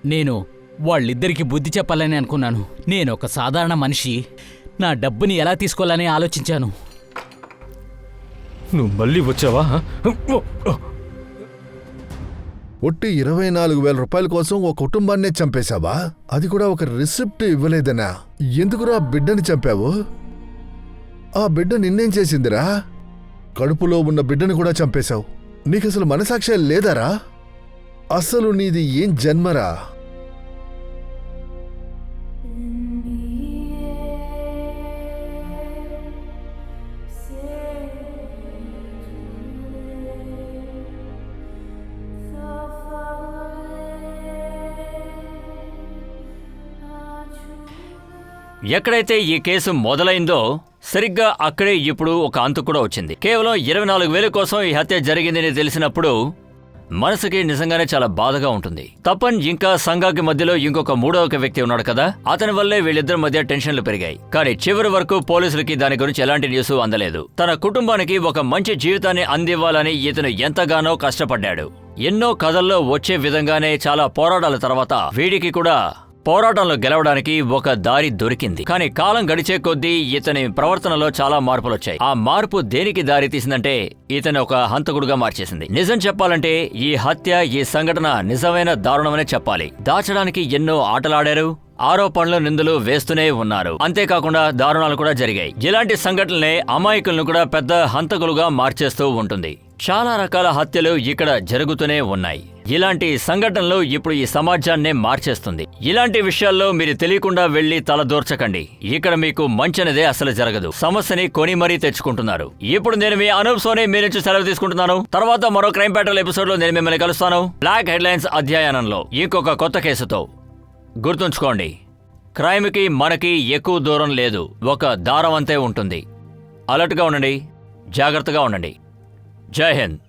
నేను వాళ్ళిద్దరికి బుద్ధి చెప్పాలని అనుకున్నాను. నేను ఒక సాధారణ మనిషి, నా డబ్బుని ఎలా తీసుకోవాలని ఆలోచించాను. నువ్వు మళ్ళీ వచ్చావా? ఒట్టి 24,000 రూపాయల కోసం ఒక కుటుంబాన్నే చంపేశావా? అది కూడా ఒక రిసిప్ట్ ఇవ్వలేదనా? ఎందుకురా బిడ్డని చంపావు? ఆ బిడ్డ నిన్నేం చేసిందిరా? కడుపులో ఉన్న బిడ్డని కూడా చంపేశావు. నీకసలు మనసాక్ష్యం లేదారా? అసలు నీది ఏం జన్మరా? ఎక్కడైతే ఈ కేసు మొదలైందో సరిగ్గా అక్కడే ఇప్పుడు ఒక అంతు కూడా వచ్చింది. కేవలం 24,000 కోసం ఈ హత్య జరిగిందని తెలిసినప్పుడు మనసుకి నిజంగానే చాలా బాధగా ఉంటుంది. తపన్ ఇంకా సంగాకి మధ్యలో ఇంకొక 3వ వ్యక్తి ఉన్నాడు కదా, అతని వల్లే వీళ్ళిద్దరి మధ్య టెన్షన్లు పెరిగాయి. కానీ చివరి వరకు పోలీసులకి దాని గురించి ఎలాంటి న్యూస్ అందలేదు. తన కుటుంబానికి ఒక మంచి జీవితాన్ని అందివ్వాలని ఇతను ఎంతగానో కష్టపడ్డాడు. ఎన్నో కథల్లో వచ్చే విధంగానే చాలా పోరాటాల తర్వాత వీడికి కూడా పోరాటంలో గెలవడానికి ఒక దారి దొరికింది. కానీ కాలం గడిచే కొద్దీ ఇతని ప్రవర్తనలో చాలా మార్పులొచ్చాయి. ఆ మార్పు దేనికి దారి తీసిందంటే ఇతను ఒక హంతకుడుగా మార్చేసింది. నిజం చెప్పాలంటే ఈ హత్య, ఈ సంఘటన నిజమైన దారుణమనే చెప్పాలి. దాచడానికి ఎన్నో ఆటలాడారు, ఆరోపణలు నిందలు వేస్తూనే ఉన్నారు. అంతేకాకుండా దారుణాలు కూడా జరిగాయి. ఇలాంటి సంఘటనలే అమాయకులను కూడా పెద్ద హంతకులుగా మార్చేస్తూ ఉంటుంది. చాలా రకాల హత్యలు ఇక్కడ జరుగుతూనే ఉన్నాయి. ఇలాంటి సంఘటనలు ఇప్పుడు ఈ సమాజాన్నే మార్చేస్తుంది. ఇలాంటి విషయాల్లో మీరు తెలియకుండా వెళ్లి తలదూర్చకండి. ఇక్కడ మీకు మంచనేదే అసలు జరగదు. సమస్యని కొని మరీ తెచ్చుకుంటున్నారు. ఇప్పుడు నేను మీ అనూప్ సోని మీ నుంచి సెలవు తీసుకుంటున్నాను. తర్వాత మరో క్రైమ్ పెట్రోల్ ఎపిసోడ్ లో నేను మిమ్మల్ని కలుస్తాను. బ్లాక్ హెడ్లైన్స్ అధ్యయనంలో ఇంకొక కొత్త కేసుతో. గుర్తుంచుకోండి, క్రైమ్కి మనకి ఎక్కువ దూరం లేదు, ఒక దారం అంతే ఉంటుంది. అలర్ట్గా ఉండండి, జాగ్రత్తగా ఉండండి. జై హింద్.